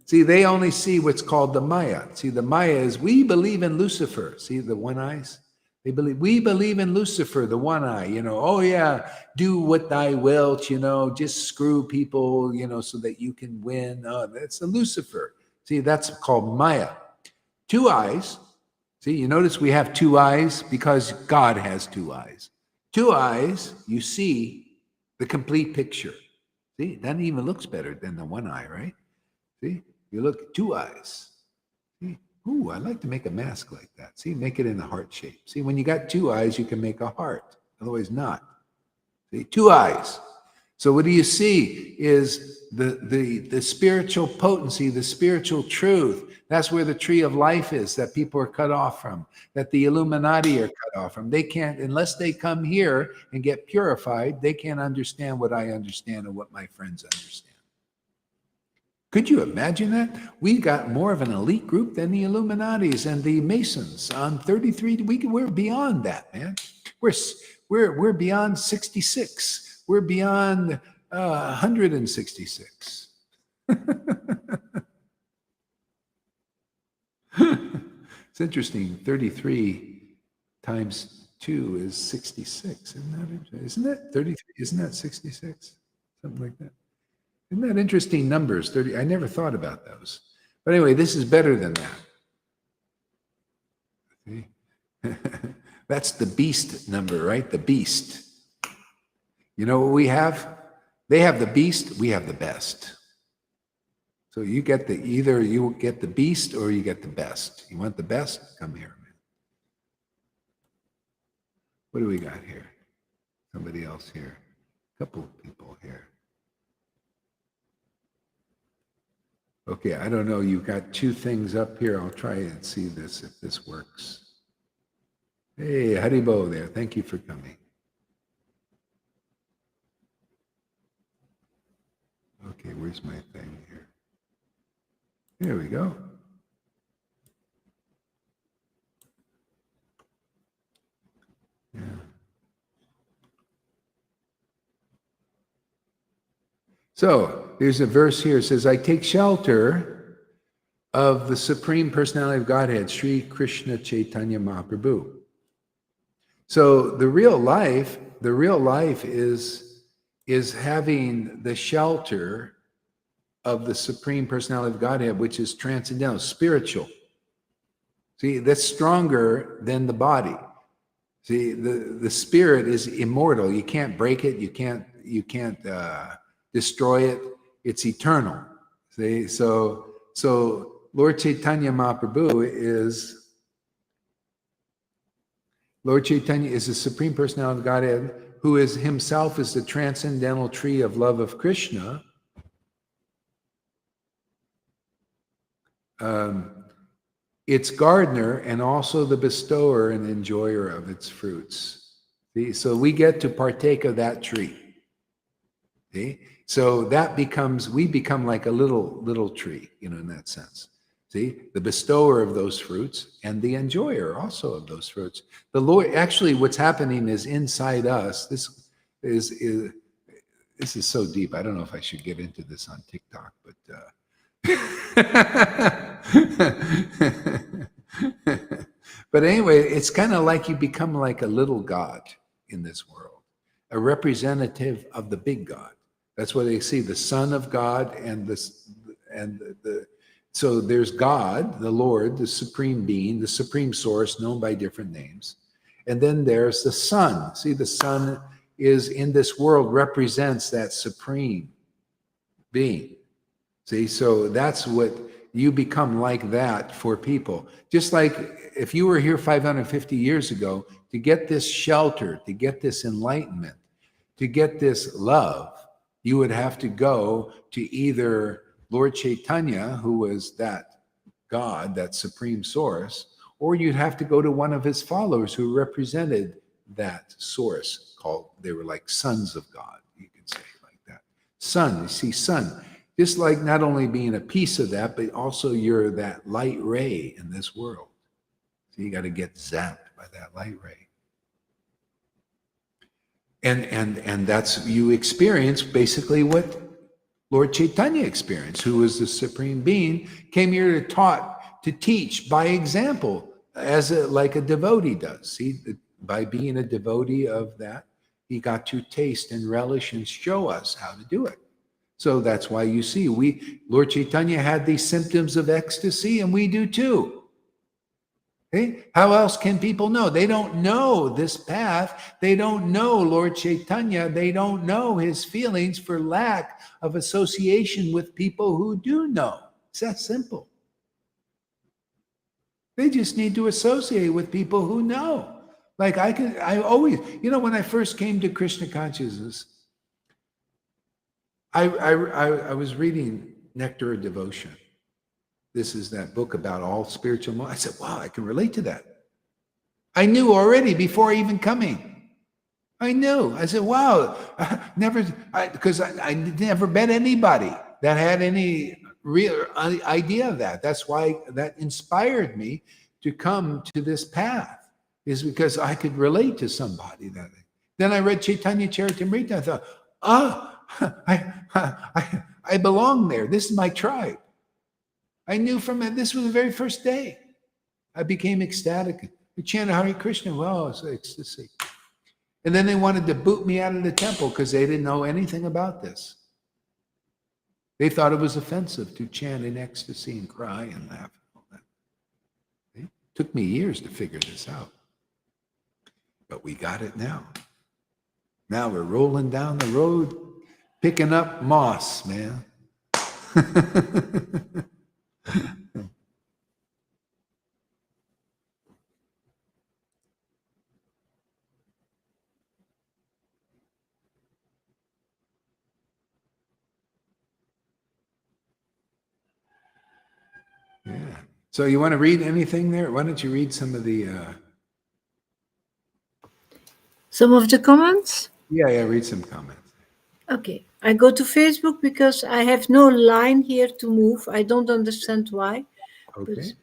See, they only see what's called the Maya. See, the Maya is we believe in Lucifer. See the one eyes? We believe in Lucifer, the one eye, oh yeah, do what thy wilt, just screw people, so that you can win. Oh, that's the Lucifer. See, that's called Maya. Two eyes. See, you notice we have two eyes because God has two eyes. Two eyes, you see the complete picture. See, that even looks better than the one eye, right? See, you look at two eyes. See? Ooh, I'd like to make a mask like that. See, make it in a heart shape. See, when you got two eyes, you can make a heart. Otherwise not. See, two eyes. So what do you see is the spiritual potency, the spiritual truth. That's where the tree of life is that people are cut off from, that the Illuminati are cut off from. They can't, unless they come here and get purified, they can't understand what I understand and what my friends understand. Could you imagine that? We got more of an elite group than the Illuminatis and the Masons on 33. We're beyond that, man. We're beyond 66. We're beyond 166. It's interesting. 33 times 2 is 66. Isn't that 33? Isn't that 66? Something like that. Isn't that interesting numbers? 30. I never thought about those. But anyway, this is better than that. See? That's the beast number, right? The beast. You know what we have? They have the beast, we have the best. So you get either you get the beast or you get the best. You want the best? Come here, man. What do we got here? Somebody else here. A couple of people here. Okay, I don't know. You've got two things up here. I'll try and see this if this works. Hey, Haribo there. Thank you for coming. Okay, where's my thing here? There we go. Yeah. So there's a verse here. It says, I take shelter of the Supreme Personality of Godhead, Sri Krishna Chaitanya Mahaprabhu. So the real life is having the shelter of the Supreme Personality of Godhead, which is transcendental, spiritual. See, that's stronger than the body. See, the spirit is immortal. You can't break it. You can't destroy it. It's eternal. See, so Lord Caitanya is the Supreme Personality of Godhead, who is himself is the transcendental tree of love of Krishna. Its gardener and also the bestower and enjoyer of its fruits. See? So we get to partake of that tree. See? So we become like a little tree, in that sense. See, the bestower of those fruits and the enjoyer also of those fruits. The Lord, actually, what's happening is inside us. This is so deep. I don't know if I should get into this on TikTok, but. But anyway, it's kind of like you become like a little God in this world, a representative of the big God. That's what they see, the Son of God so there's God, the Lord, the supreme being, the supreme source, known by different names. And then there's the Son. See, the Son is in this world, represents that supreme being. See, so that's what you become like that for people. Just like if you were here 550 years ago, to get this shelter, to get this enlightenment, to get this love, you would have to go to either Lord Caitanya, who was that God, that supreme source, or you'd have to go to one of his followers who represented that source, they were like sons of God, you could say like that. Son, you see, son. Just like not only being a piece of that, but also you're that light ray in this world. So you got to get zapped by that light ray. And that's, you experience basically what Lord Caitanya experienced, who was the supreme being, came here to teach by example, like a devotee does. See, by being a devotee of that, he got to taste and relish and show us how to do it. So that's why you see, Lord Caitanya had these symptoms of ecstasy, and we do too. Okay? How else can people know? They don't know this path. They don't know Lord Caitanya. They don't know his feelings for lack of association with people who do know. It's that simple. They just need to associate with people who know. Like I always, when I first came to Krishna consciousness, I was reading Nectar of Devotion. This is that book about all spiritual. I said, wow, I can relate to that. I knew already before even coming. I knew. I said, wow, because I never met anybody that had any real idea of that. That's why that inspired me to come to this path, is because I could relate to somebody. Then I read Chaitanya Charitamrita. I thought, I belong there. This is my tribe. I knew this was the very first day. I became ecstatic. We chanted Hare Krishna. Wow, it's ecstasy. And then they wanted to boot me out of the temple because they didn't know anything about this. They thought it was offensive to chant in ecstasy and cry and laugh and all that. It took me years to figure this out. But we got it now. Now we're rolling down the road, picking up moss, man. Yeah. So you want to read anything there? Why don't you read some of the? Some of the comments? Yeah, read some comments. Okay. I go to Facebook because I have no line here to move. I don't understand why. Okay.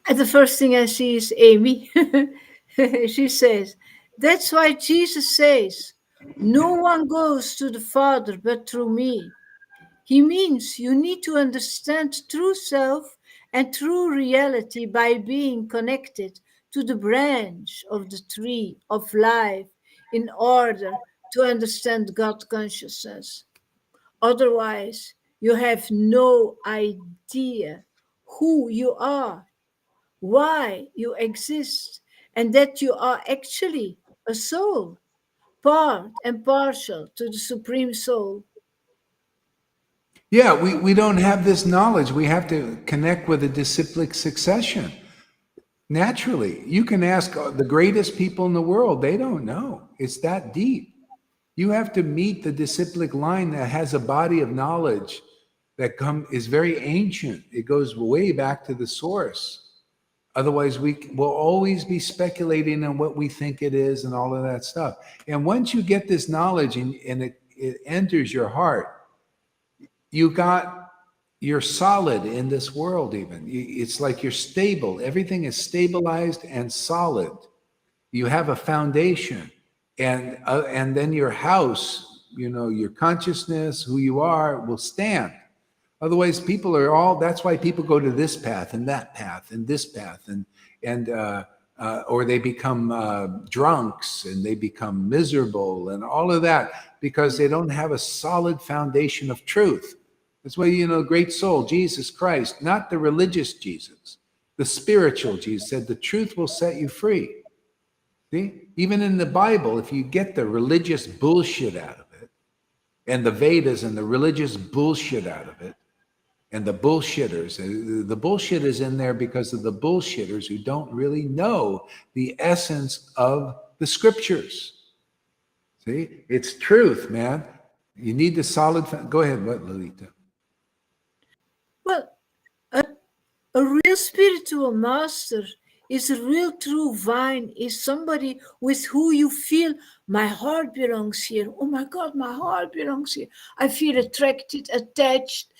And the first thing I see is Amy. She says, "That's why Jesus says, 'No one goes to the Father but through me.' He means you need to understand true self and true reality by being connected to the branch of the tree of life in order to understand God consciousness. Otherwise, you have no idea who you are, why you exist, and that you are actually a soul, part and partial to the Supreme Soul." Yeah, we don't have this knowledge. We have to connect with a disciplic succession. Naturally, you can ask the greatest people in the world, they don't know. It's that deep. You have to meet the disciplic line that has a body of knowledge that is very ancient. It goes way back to the source. Otherwise, we will always be speculating on what we think it is and all of that stuff. And once you get this knowledge and it enters your heart, you're solid in this world. Even it's like you're stable. Everything is stabilized and solid. You have a foundation, and then your house, your consciousness, who you are, will stand. Otherwise, people are all. That's why people go to this path and that path and this path, and or they become drunks and they become miserable and all of that because they don't have a solid foundation of truth. That's why great soul, Jesus Christ, not the religious Jesus, the spiritual Jesus said, "The truth will set you free." See, even in the Bible, if you get the religious bullshit out of it, and the Vedas and the religious bullshit out of it, and the bullshit is in there because of the bullshitters who don't really know the essence of the scriptures. See, it's truth, man. You need the solid. Go ahead, what, Lolita? Well, a real spiritual master is a real true vine, is somebody with who you feel, my heart belongs here. Oh my God, my heart belongs here. I feel attracted, attached.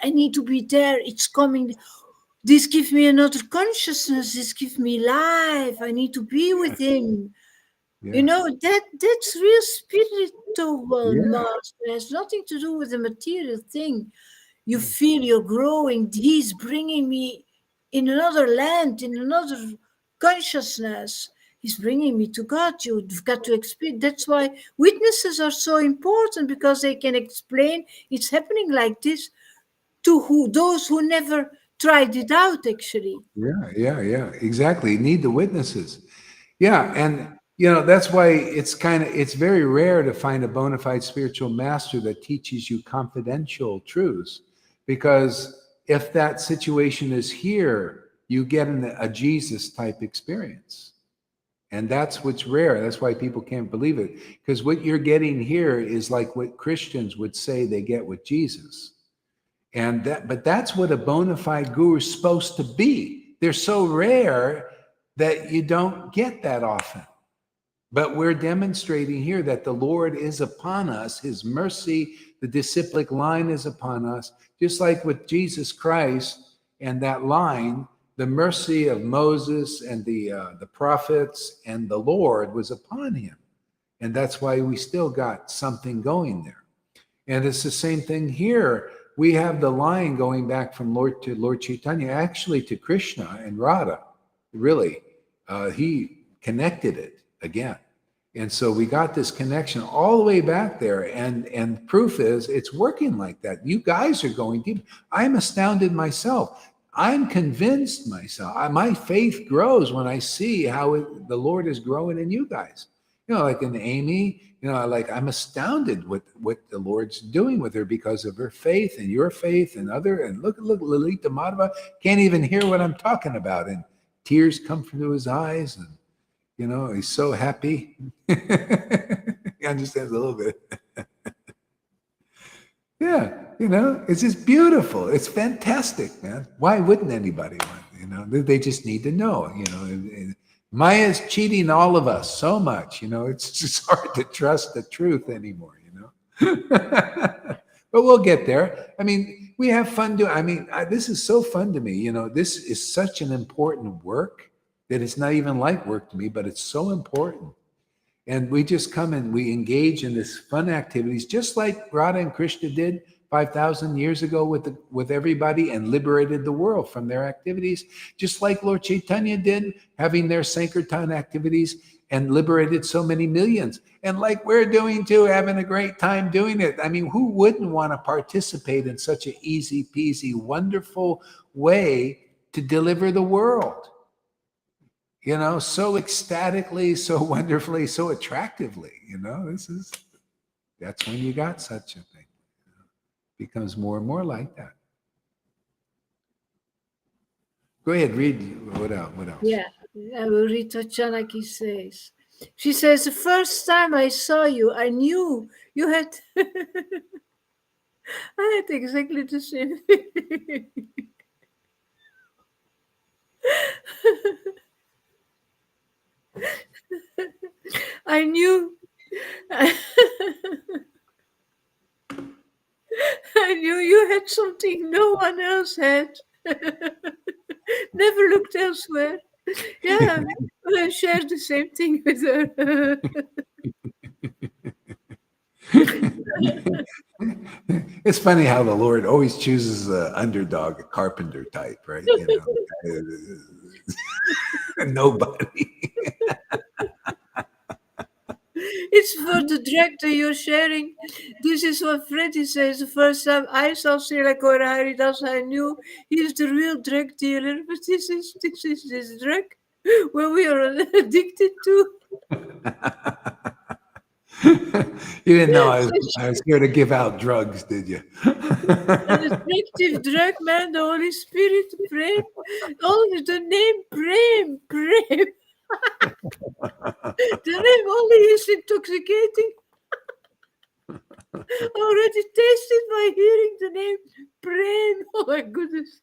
I need to be there. It's coming. This gives me another consciousness. This gives me life. I need to be with him. Yeah. That's real spiritual Yeah. master. It has nothing to do with the material thing. You feel you're growing. He's bringing me in another land, in another consciousness. He's bringing me to God. You've got to explain. That's why witnesses are so important, because they can explain it's happening like this to those who never tried it out, actually. Yeah. Exactly. You need the witnesses. Yeah, and that's why it's very rare to find a bona fide spiritual master that teaches you confidential truths, because if that situation is here, you get a Jesus type experience. And that's what's rare. That's why people can't believe it, because what you're getting here is like what Christians would say they get with Jesus. But that's what a bona fide guru is supposed to be. They're so rare that you don't get that often. But we're demonstrating here that the Lord is upon us, his mercy, the disciplic line is upon us, just like with Jesus Christ and that line, the mercy of Moses and the prophets and the Lord was upon him. And that's why we still got something going there. And it's the same thing here. We have the line going back from Lord Caitanya, actually to Krishna and Radha. Really, he connected it again. And so we got this connection all the way back there. And proof is it's working like that. You guys are going deep. I'm astounded myself. I'm convinced myself. My faith grows when I see how the Lord is growing in you guys. Like in Amy, like I'm astounded with what the Lord's doing with her because of her faith and your faith and look, Lalita Madhava can't even hear what I'm talking about. And tears come from his eyes, and he's so happy. He understands a little bit. Yeah, it's just beautiful. It's fantastic, man. Why wouldn't anybody want? They just need to know. Maya's cheating all of us so much. It's just hard to trust the truth anymore. But we'll get there. I mean, we have fun doing. This is so fun to me. This is such an important work that it's not even like work to me, but it's so important. And we just come and we engage in this fun activities, just like Radha and Krishna did 5,000 years ago with everybody and liberated the world from their activities, just like Lord Caitanya did, having their Sankirtan activities and liberated so many millions. And like we're doing too, having a great time doing it. I mean, who wouldn't want to participate in such an easy peasy, wonderful way to deliver the world? So ecstatically, so wonderfully, so attractively, that's when you got such a thing. Becomes more and more like that. Go ahead, read. What else? Yeah, I will read what Janaki says. She says, the first time I saw you, I knew you had... I had exactly the same thing. I knew I knew you had something no one else had. Never looked elsewhere. Yeah, I shared the same thing with her. It's funny how the Lord always chooses an underdog, a carpenter type, right? Nobody. It's for the drug that you're sharing. This is what Freddie says. The first time I saw Srila Haridas, I knew he's the real drug dealer. But this is this drug where we are addicted to. You didn't know I was here to give out drugs, did you? An addictive drug, man. The Holy Spirit, Prem. Only the name Prem, Prem. The name only is intoxicating. Already tasted by hearing the name Prem. Oh my goodness.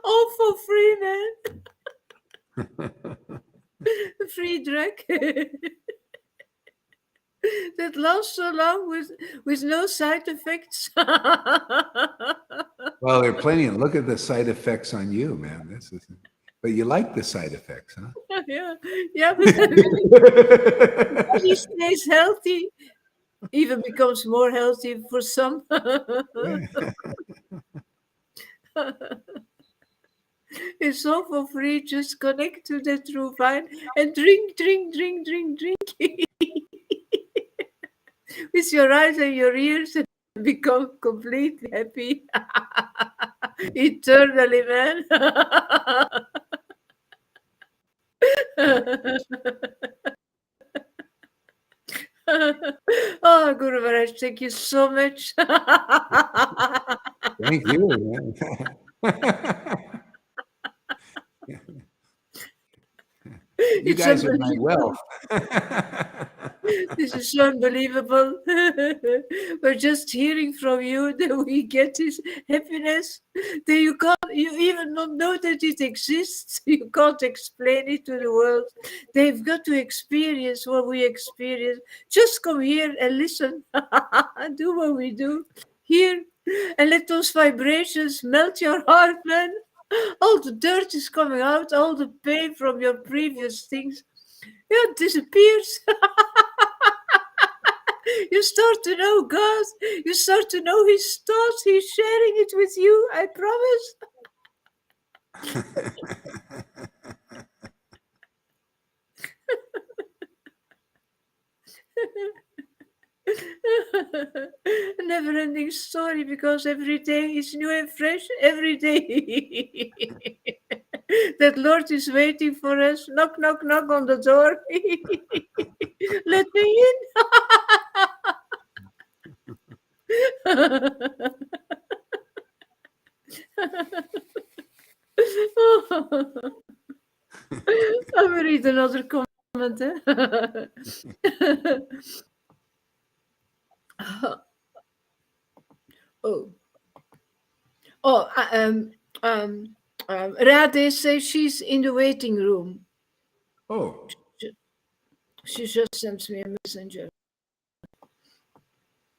All for free, man. Free drug. That lasts so long with no side effects. Well, there are plenty. And look at the side effects on you, man. But you like the side effects, huh? Yeah, but he stays healthy. Even becomes more healthy for some. It's all for free. Just connect to the true vine and drink. With your eyes and your ears and become completely happy. Eternally, man. Oh, Guru Maharaj, thank you so much. Thank you, man. You It's guys are my unbelievable. wealth. This is unbelievable. But just hearing from you that we get this happiness that you even don't know that it exists. You can't explain it to the world. They've got to experience what we experience. Just come here and listen. Do what we do here and let those vibrations melt your heart, man. All the dirt is coming out, all the pain from your previous things. It disappears. You start to know God. You start to know His thoughts. He's sharing it with you. I promise. A never-ending story because every day is new and fresh. Every day. That Lord is waiting for us. Knock, knock, knock on the door. Let me in. I will read another comment. Oh. Oh, Radhe says she's in the waiting room. Oh, She just sends me a messenger.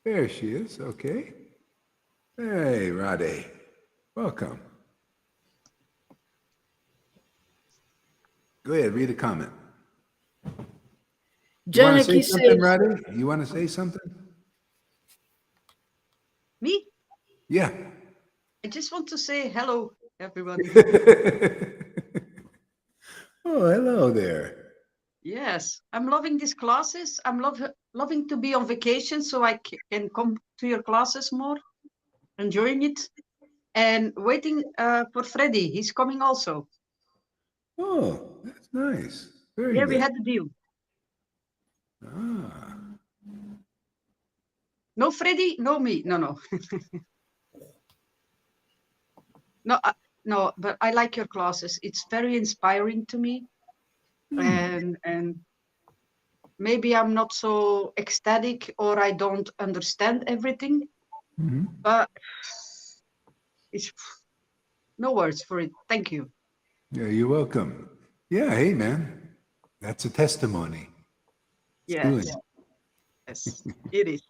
there she is. Okay. Hey, Radhe. Welcome. Go ahead, read a comment. You want to say Janaki something, says, Radhe? You want to say something? Me? Yeah. I just want to say hello, everybody. Oh, hello there. Yes, I'm loving these classes. I'm loving to be on vacation so I can come to your classes more, enjoying it, and waiting for Freddy. He's coming also. Oh, that's nice. Very Yeah, good. we had the deal. Ah. No Freddy, no me. No. No, no, but I like your classes. It's very inspiring to me. And maybe I'm not so ecstatic or I don't understand everything, Mhm. but it's no words for it. Thank you. Yeah, you're welcome. Yeah, hey, man. That's a testimony. It's Yes, doing it. yes, it is.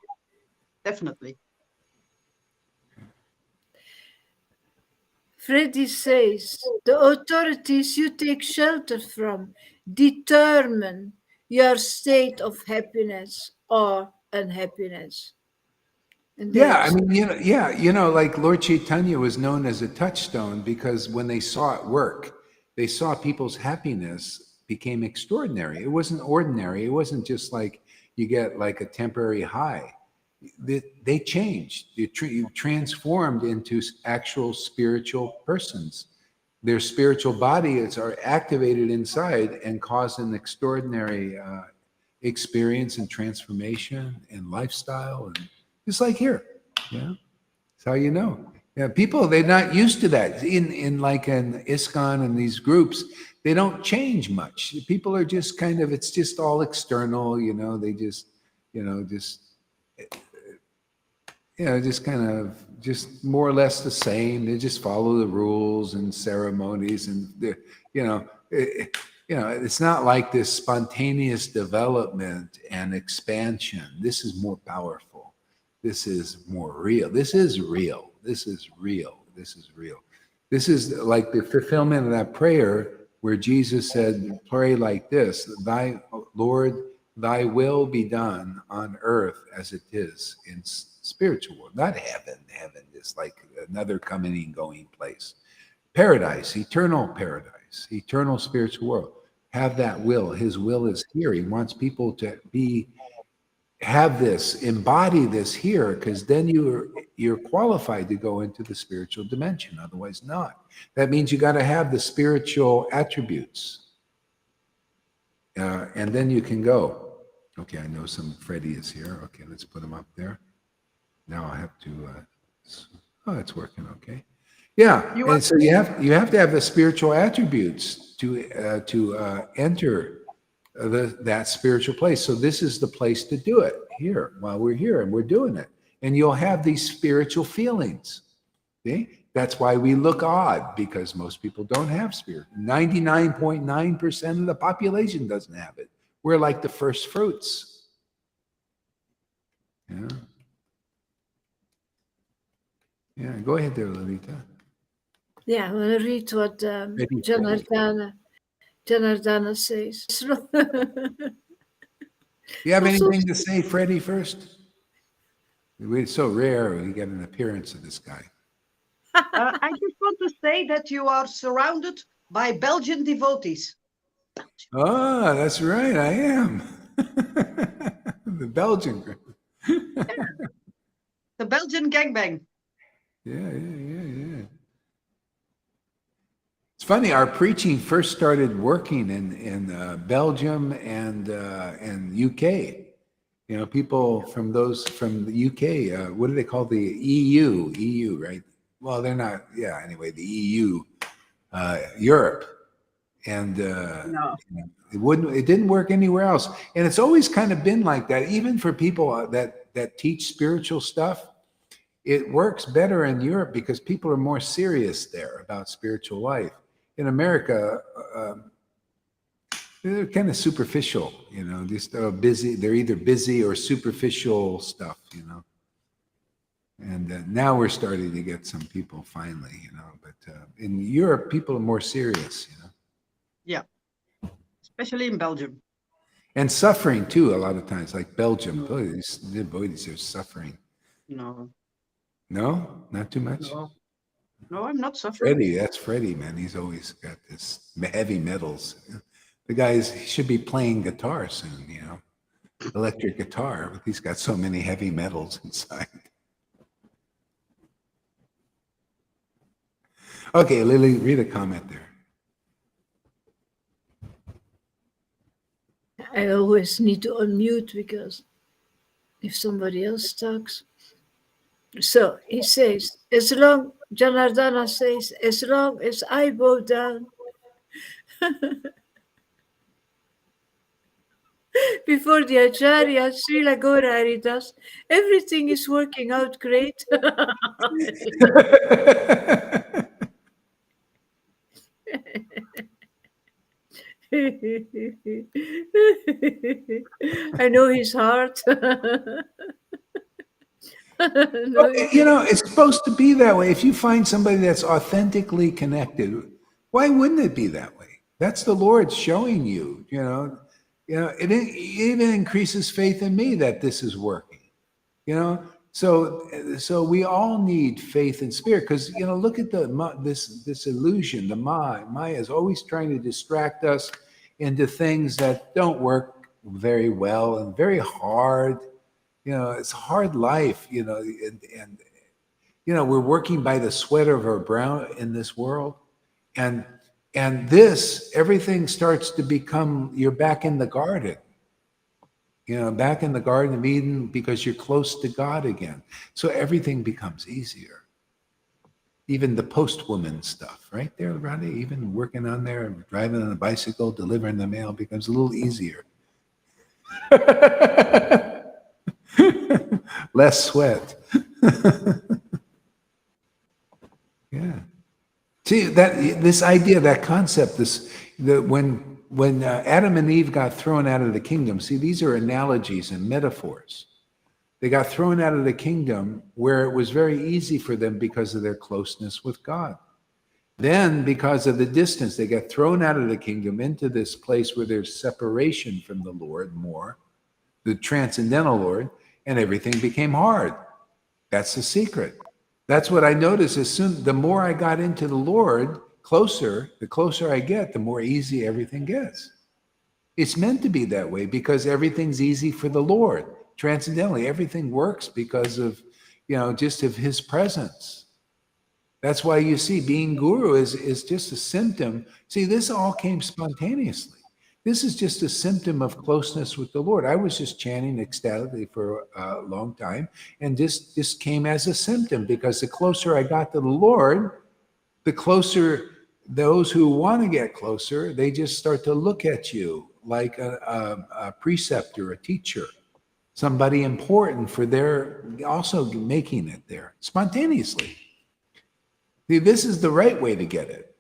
Definitely. Freddy says, the authorities you take shelter from determine your state of happiness or unhappiness. And they Yeah, are I mean, like Lord Caitanya was known as a touchstone because when they saw it work, they saw people's happiness became extraordinary. It wasn't ordinary. It wasn't just like you get like a temporary high. They changed. You transformed into actual spiritual persons. Their spiritual bodies are activated inside and cause an extraordinary experience and transformation and lifestyle, and just like here. Yeah, that's how you know. Yeah, people, they're not used to that. In like an ISKCON and these groups, they don't change much. People are just kind of, it's just all external. They just just just kind of just more or less the same. They just follow the rules and ceremonies, and it's not like this spontaneous development and expansion. This is more powerful. This is more real. This is real. This is real. This is real. This is like the fulfillment of that prayer where Jesus said, pray like this, thy Lord, thy will be done on earth as it is in spiritual world, not heaven. Heaven is like another coming and going place. Paradise, eternal spiritual world. Have that will. His will is here. He wants people to have this, embody this here, because then you're qualified to go into the spiritual dimension. Otherwise, not. That means you got to have the spiritual attributes, and then you can go. Okay, I know Freddie is here. Okay, let's put him up there. Now I have to. Oh, it's working. Okay. Yeah, and so you have to have the spiritual attributes to enter that spiritual place. So this is the place to do it here while we're here, and we're doing it. And you'll have these spiritual feelings. See? That's why we look odd, because most people don't have spirit. 99.9% of the population doesn't have it. We're like the first fruits. Yeah. Yeah, go ahead there, Lolita. Yeah, I want to read what Janardana says. You have anything to say, Freddie, first? It's so rare we get an appearance of this guy. I just want to say that you are surrounded by Belgian devotees. Oh, that's right. I am. The Belgian group. The Belgian gangbang. Yeah. It's funny. Our preaching first started working in Belgium and UK. People from the UK. What do they call the EU? EU, right? Well, they're not. Yeah. Anyway, the EU, Europe, and No. it didn't work anywhere else. And it's always kind of been like that, even for people that teach spiritual stuff. it works better in Europe because people are more serious there about spiritual life. In America, they're kind of superficial, just busy. They're either busy or superficial stuff, And now we're starting to get some people finally, But in Europe, people are more serious, Yeah, especially in Belgium. And suffering too, a lot of times, like Belgium. Boy, these devotees are suffering. No. No, not too much. No, I'm not suffering. Freddie, that's Freddie, man. He's always got this heavy metals. The guy should be playing guitar soon, electric guitar, but he's got so many heavy metals inside. Okay, Lily, read a comment there. I always need to unmute because if somebody else talks. So he says, Janardana says, as long as I bow down before the Acharya, Srila Gaura Haridas, everything is working out great. I know his heart. It's supposed to be that way. If you find somebody that's authentically connected, why wouldn't it be that way? That's the Lord showing you, it even increases faith in me that this is working, So we all need faith and spirit because, look at this illusion. The Maya is always trying to distract us into things that don't work very well and very hard. It's a hard life, and we're working by the sweat of our brow in this world. And everything starts to become, you're back in the garden, back in the Garden of Eden because you're close to God again. So everything becomes easier. Even the postwoman stuff, right there, Roddy, even working on there, driving on a bicycle, delivering the mail becomes a little easier. Less sweat. Yeah. See this idea, that concept, when Adam and Eve got thrown out of the kingdom. See, these are analogies and metaphors. They got thrown out of the kingdom where it was very easy for them because of their closeness with God. Then, because of the distance, they got thrown out of the kingdom into this place where there's separation from the Lord more, the transcendental Lord, and everything became hard. That's the secret. That's what I noticed. The more I got into the Lord, the closer I get, the more easy everything gets. It's meant to be that way because everything's easy for the Lord. Transcendentally, everything works because of, just of his presence. That's why you see being guru is just a symptom. See, this all came spontaneously. This is just a symptom of closeness with the Lord. I was just chanting ecstatically for a long time, and this came as a symptom because the closer I got to the Lord, the closer those who want to get closer, they just start to look at you like a preceptor, a teacher, somebody important for their also making it there spontaneously. See, this is the right way to get it.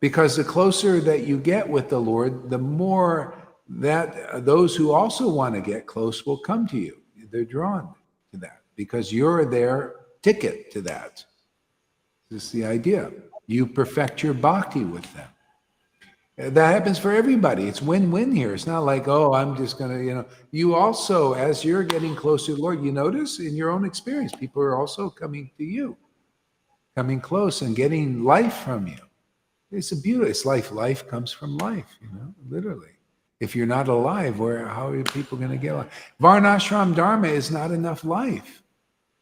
Because the closer that you get with the Lord, the more that those who also want to get close will come to you. They're drawn to that because you're their ticket to that. This is the idea. You perfect your bhakti with them. That happens for everybody. It's win-win here. It's not like, oh, I'm just going to, you also, as you're getting closer to the Lord, you notice in your own experience, people are also coming to you, coming close and getting life from you. It's a beauty. It's life. Life comes from life, literally. If you're not alive, how are people going to get alive? Varnashram Dharma is not enough life.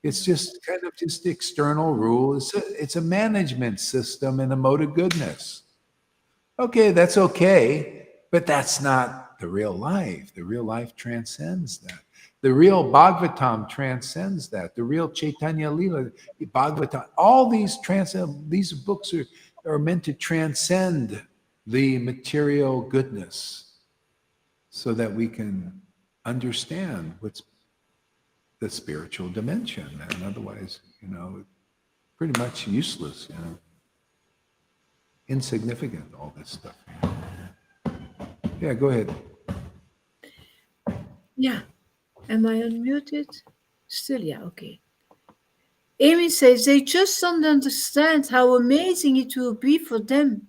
It's just kind of just external rule. It's a management system and a mode of goodness. Okay, that's okay, but that's not the real life. The real life transcends that. The real Bhagavatam transcends that. The real Chaitanya Lila, Bhagavatam, all these books are meant to transcend the material goodness so that we can understand the spiritual dimension. And otherwise, pretty much useless, insignificant, all this stuff. Yeah, go ahead. Yeah. Am I unmuted? Still, yeah, okay. Amy says they just don't understand how amazing it will be for them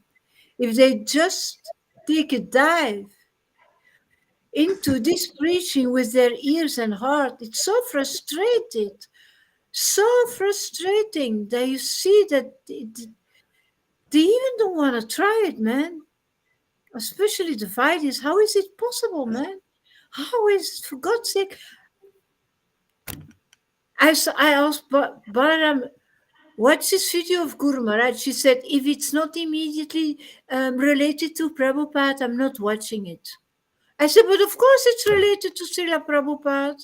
if they just take a dive into this preaching with their ears and heart. It's so frustrating that you see that they even don't want to try it, man. Especially the devotees. How is it possible, man? How is, for God's sake? I asked Balaram, what's this video of Guru Maharaj? She said, if it's not immediately related to Prabhupada, I'm not watching it. I said, but of course it's related to Srila Prabhupada.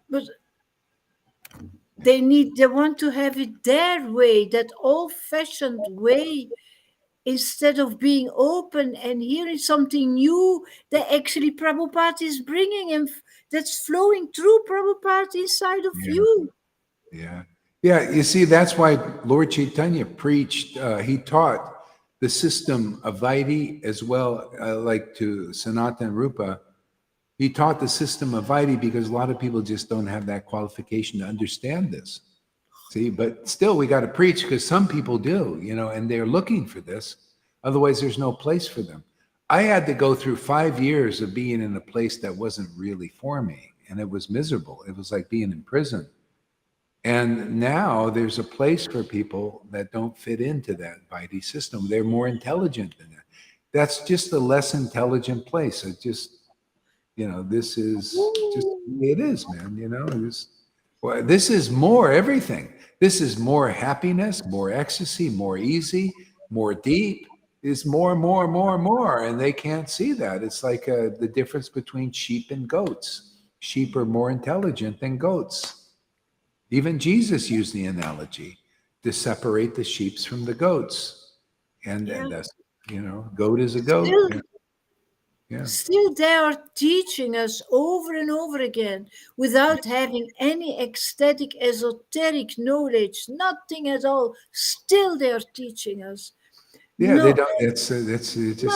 But they want to have it their way, that old-fashioned way, instead of being open and hearing something new that actually Prabhupada is bringing and that's flowing through Prabhupada inside of you. Yeah. Yeah. You see, that's why Lord Caitanya preached, he taught the system of Vaidhi as well, like to Sanatana Rupa. He taught the system of Vaidhi because a lot of people just don't have that qualification to understand this. See, but still we got to preach because some people do, and they're looking for this. Otherwise, there's no place for them. I had to go through 5 years of being in a place that wasn't really for me, and it was miserable. It was like being in prison. And now there's a place for people that don't fit into that Vaidhi system. They're more intelligent than that. That's just a less intelligent place. It just, this is just the way it is, man. This is more everything. This is more happiness, more ecstasy, more easy, more deep. Is more, and they can't see that. It's like the difference between sheep and goats. Sheep are more intelligent than goats. Even Jesus used the analogy to separate the sheep from the goats. And that's, goat is a goat. Still, they are teaching us over and over again without having any ecstatic, esoteric knowledge, nothing at all. Still, they are teaching us. Yeah, they don't. They just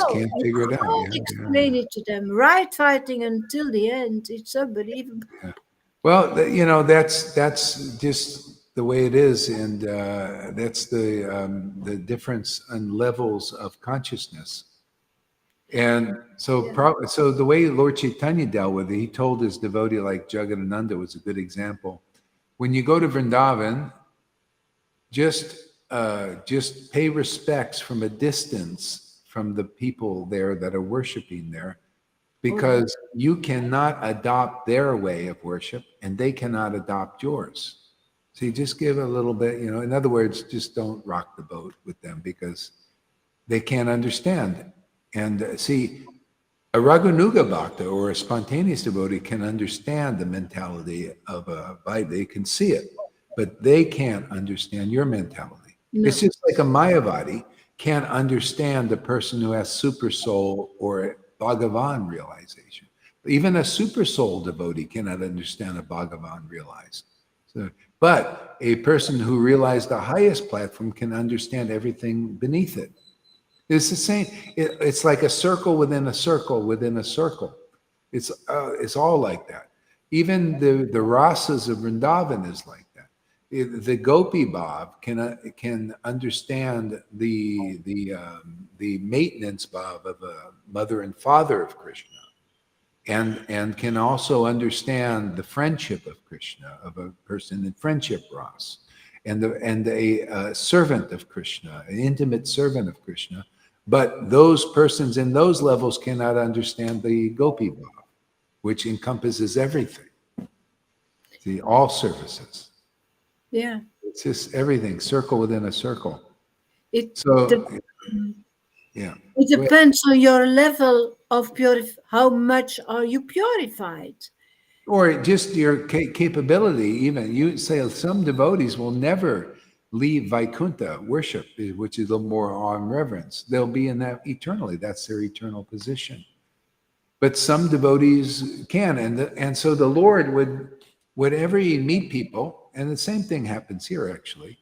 can't figure it out. Can't explain it to them. Right fighting until the end. It's unbelievable. Yeah. Well, that's just the way it is, and that's the difference in levels of consciousness. And so, so the way Lord Caitanya dealt with it, he told his devotee, like Jagadananda was a good example. When you go to Vrindavan, just pay respects from a distance from the people there that are worshiping there, because you cannot adopt their way of worship and they cannot adopt yours. So you just give a little bit, in other words, just don't rock the boat with them because they can't understand. And see, a Raghunuga Bhakta or a spontaneous devotee can understand the mentality of a Vaidhi. They can see it, but they can't understand your mentality. No. It's just like a Mayavadi can't understand the person who has super soul or Bhagavan realization. Even a super soul devotee cannot understand a Bhagavan realized. So, but a person who realized the highest platform can understand everything beneath it. It's the same. It's like a circle within a circle within a circle. It's all like that. Even the rasas of Vrindavan is like that. The Gopi Bhav can understand the maintenance Bhav of a mother and father of Krishna, and can also understand the friendship of Krishna, of a person in friendship ras, and a servant of Krishna, an intimate servant of Krishna. But those persons in those levels cannot understand the Gopi Bhav, which encompasses everything. See, all services. Yeah. It's just everything, circle within a circle. It depends on your level of how much are you purified. Or just your capability, even. You say some devotees will never leave Vaikuntha worship, which is a little more awe and reverence. They'll be in that eternally. That's their eternal position. But some devotees can. And so the Lord would whenever you meet people, and the same thing happens here actually,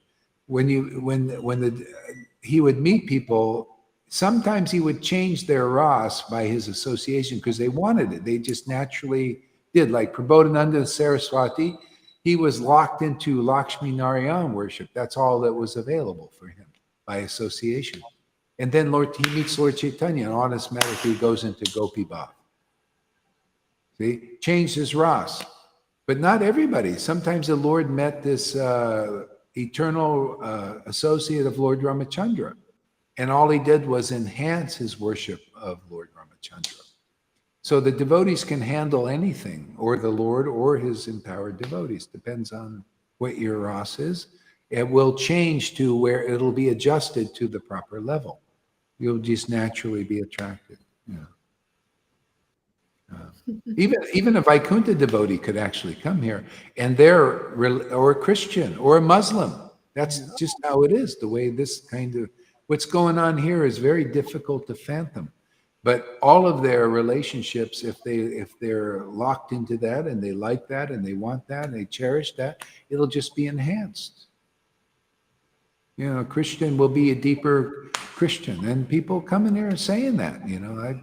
he would meet people. Sometimes he would change their ras by his association because they wanted it. They just naturally did. Like Prabodhananda Saraswati, he was locked into Lakshmi Narayan worship. That's all that was available for him by association. And then he meets Lord Caitanya and automatically goes into Gopi Bhav. See, changed his ras. But not everybody. Sometimes the Lord met this eternal associate of Lord Ramachandra. And all he did was enhance his worship of Lord Ramachandra. So the devotees can handle anything, or the Lord or his empowered devotees. Depends on what your ras is. It will change to where it'll be adjusted to the proper level. You'll just naturally be attracted. Even a Vaikuntha devotee could actually come here, and or a Christian or a Muslim. That's just how it is. The way this kind of what's going on here is very difficult to fathom. But all of their relationships, if they're locked into that and they like that and they want that and they cherish that, it'll just be enhanced. A Christian will be a deeper Christian, and people come in here and saying that.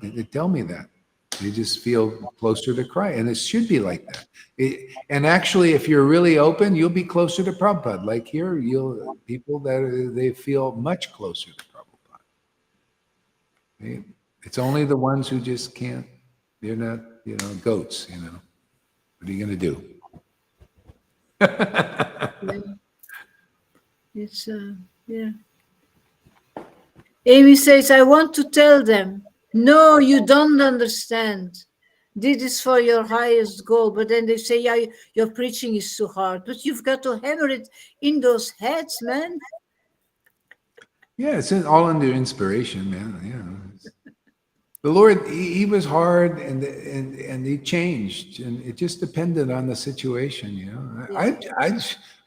They tell me that. They just feel closer to Christ, and it should be like that. And actually, if you're really open, you'll be closer to Prabhupada. Like here, people that they feel much closer to Prabhupada. It's only the ones who just can't. They're not, goats. What are you going to do? It's yeah. Amy says, I want to tell them, no, you don't understand. This is for your highest goal. But then they say, yeah, your preaching is too hard. But you've got to hammer it in those heads, man. Yeah, it's all under inspiration, man. The Lord, he was hard, and he changed, and it just depended on the situation. Yeah.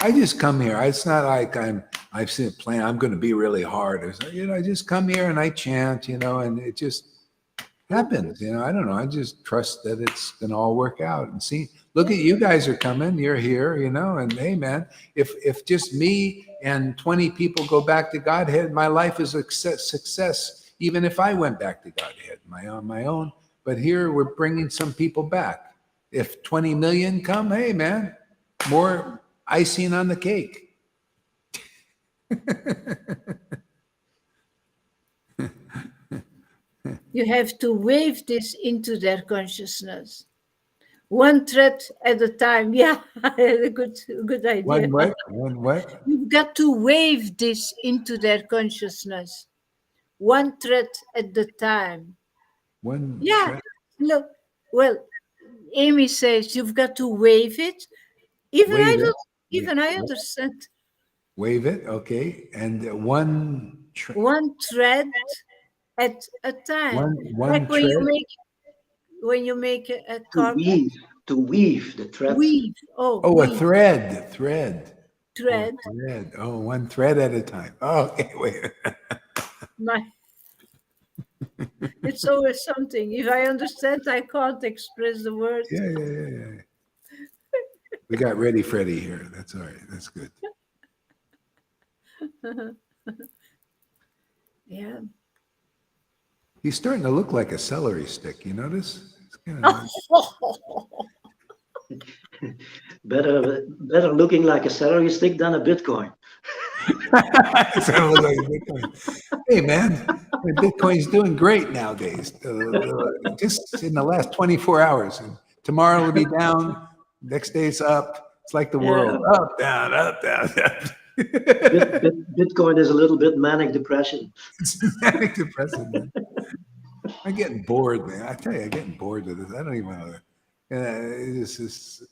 I just come here. It's not like I've seen a plan. I'm going to be really hard. I just come here and I chant, and it just happens. I don't know. I just trust that it's going to all work out. And see, look at you guys are coming. You're here, and hey, man, if just me and 20 people go back to Godhead, my life is a success. Even if I went back to Godhead, on my own. But here we're bringing some people back. If 20 million come, hey, man, more icing on the cake. You have to wave this into their consciousness. One thread at a time. Yeah, a good idea. One what? You've got to wave this into their consciousness. One thread at the time. Thread? No. Well, Amy says you've got to wave it. I understand. Wave it, okay. And one thread at a time. One like thread? when you make a carpet. To weave the thread. Weave. A thread. Thread. Oh, one thread at a time. Oh, okay, wait. It's always something. If I understand, I can't express the words. Yeah. We got Ready Freddy here. That's all right. That's good. Yeah. He's starting to look like a celery stick. You notice? It's kind of better looking like a celery stick than a Bitcoin. Hey, man, Bitcoin's doing great nowadays. Just in the last 24 hours. And tomorrow it'll be down. Next day it's up. It's like the world. Up, down, up, down. Bitcoin is a little bit manic depression. It's manic depression, man. I'm getting bored, man. I tell you, I'm getting bored with this. I don't even know. It's just...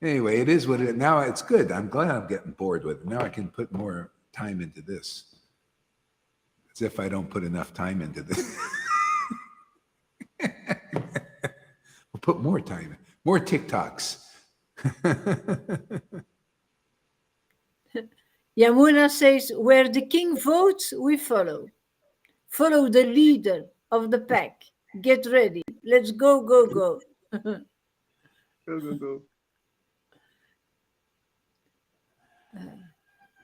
Anyway, it is what it is. Now it's good. I'm glad I'm getting bored with it. Now I can put more time into this. As if I don't put enough time into this. We'll put more time, more TikToks. Yamuna says, where the king votes, we follow. Follow the leader of the pack. Get ready. Let's go, go, go. Go.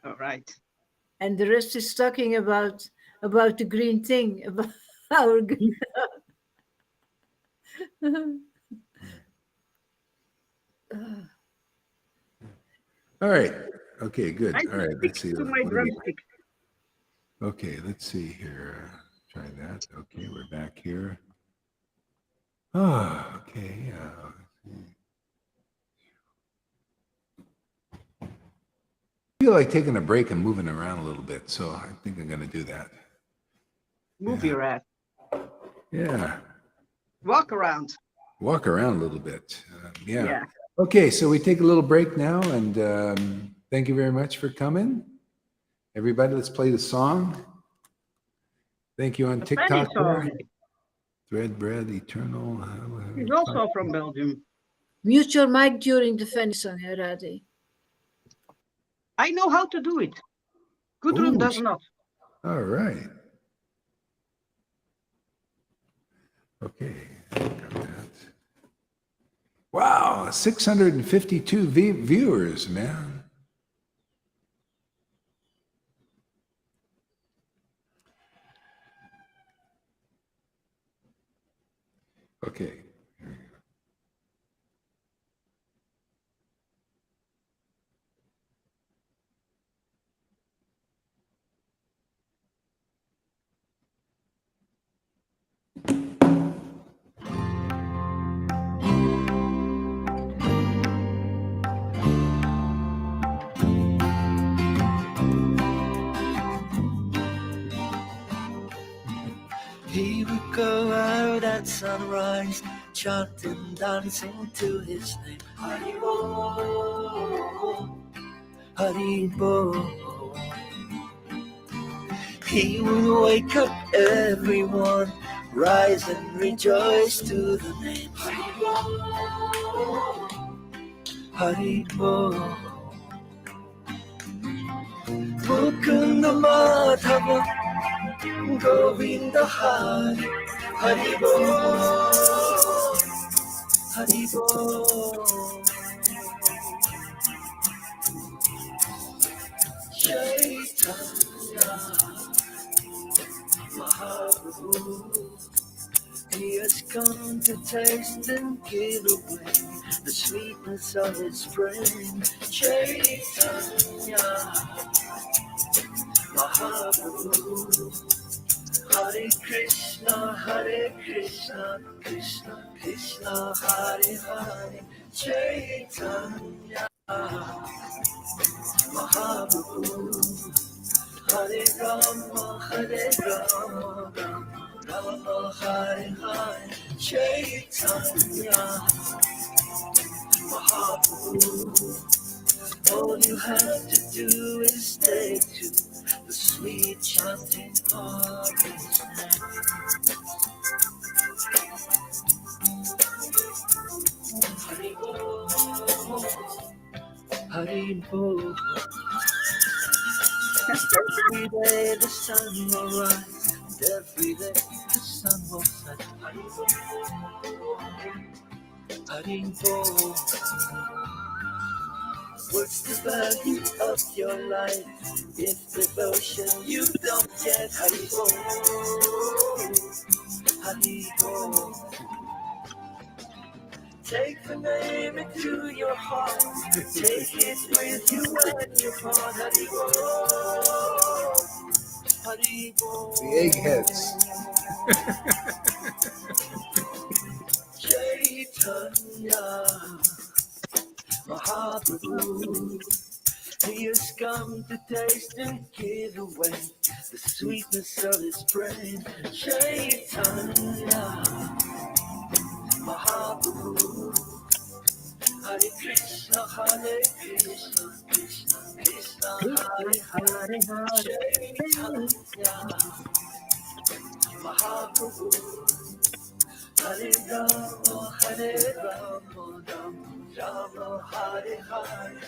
All right. And the rest is talking about the green thing, about our. All right. Okay, good. I All right. stick Let's see. to my What do we? drumstick. Okay, let's see here. Try that. Okay, we're back here. Oh, okay. I feel like taking a break and moving around a little bit, so I think I'm going to do that. Move Yeah. your ass. Yeah. Walk around. Walk around a little bit. Yeah. Yeah. Okay, so we take a little break now, and thank you very much for coming. Everybody, let's play the song. Thank you on A TikTok. Fanny song. Thread Bread Eternal. He's also from Belgium. Mute your mic during the Fanny song, Radhe. I know how to do it. Gudrun Ooh. does not. All right. Okay. Got that. Wow, 652 viewers, man. Okay. Here we go. He would go out at sunrise, chanting, dancing to his name. Haribo, Haribo. He would wake up everyone, rise and rejoice to the name. Haribo, Haribo. Mukunda Madhava, Govinda Hari, Haribo, Haribo. Chaitanya Mahaprabhu, he has come to taste and give away the sweetness of his brain. Chaitanya Mahaprabhu, Hare Krishna, Krishna Krishna, Hare Hare. Chaitanya Mahaprabhu, Hare Rama, Rama Hare Hare. Chaitanya Mahaprabhu, all you have to do is take to the sweet chanting of his name. Haribo, Haribo. Every day the sun will rise, and every day the sun will set. Haribo, Haribo. What's the value of your life if devotion you don't get? Haribo, Haribo. Take the name into your heart, take it with you when you part. Haribo, Haribo. The eggheads. Chaitanya Mahaprabhu, he has come to taste and give away the sweetness of his brain. Chaitanya Mahaprabhu, Hare Krishna, Krishna Krishna, Hare Hare. Chaitanya Mahaprabhu, Hare Rama, Rama Rama, Hare Hare.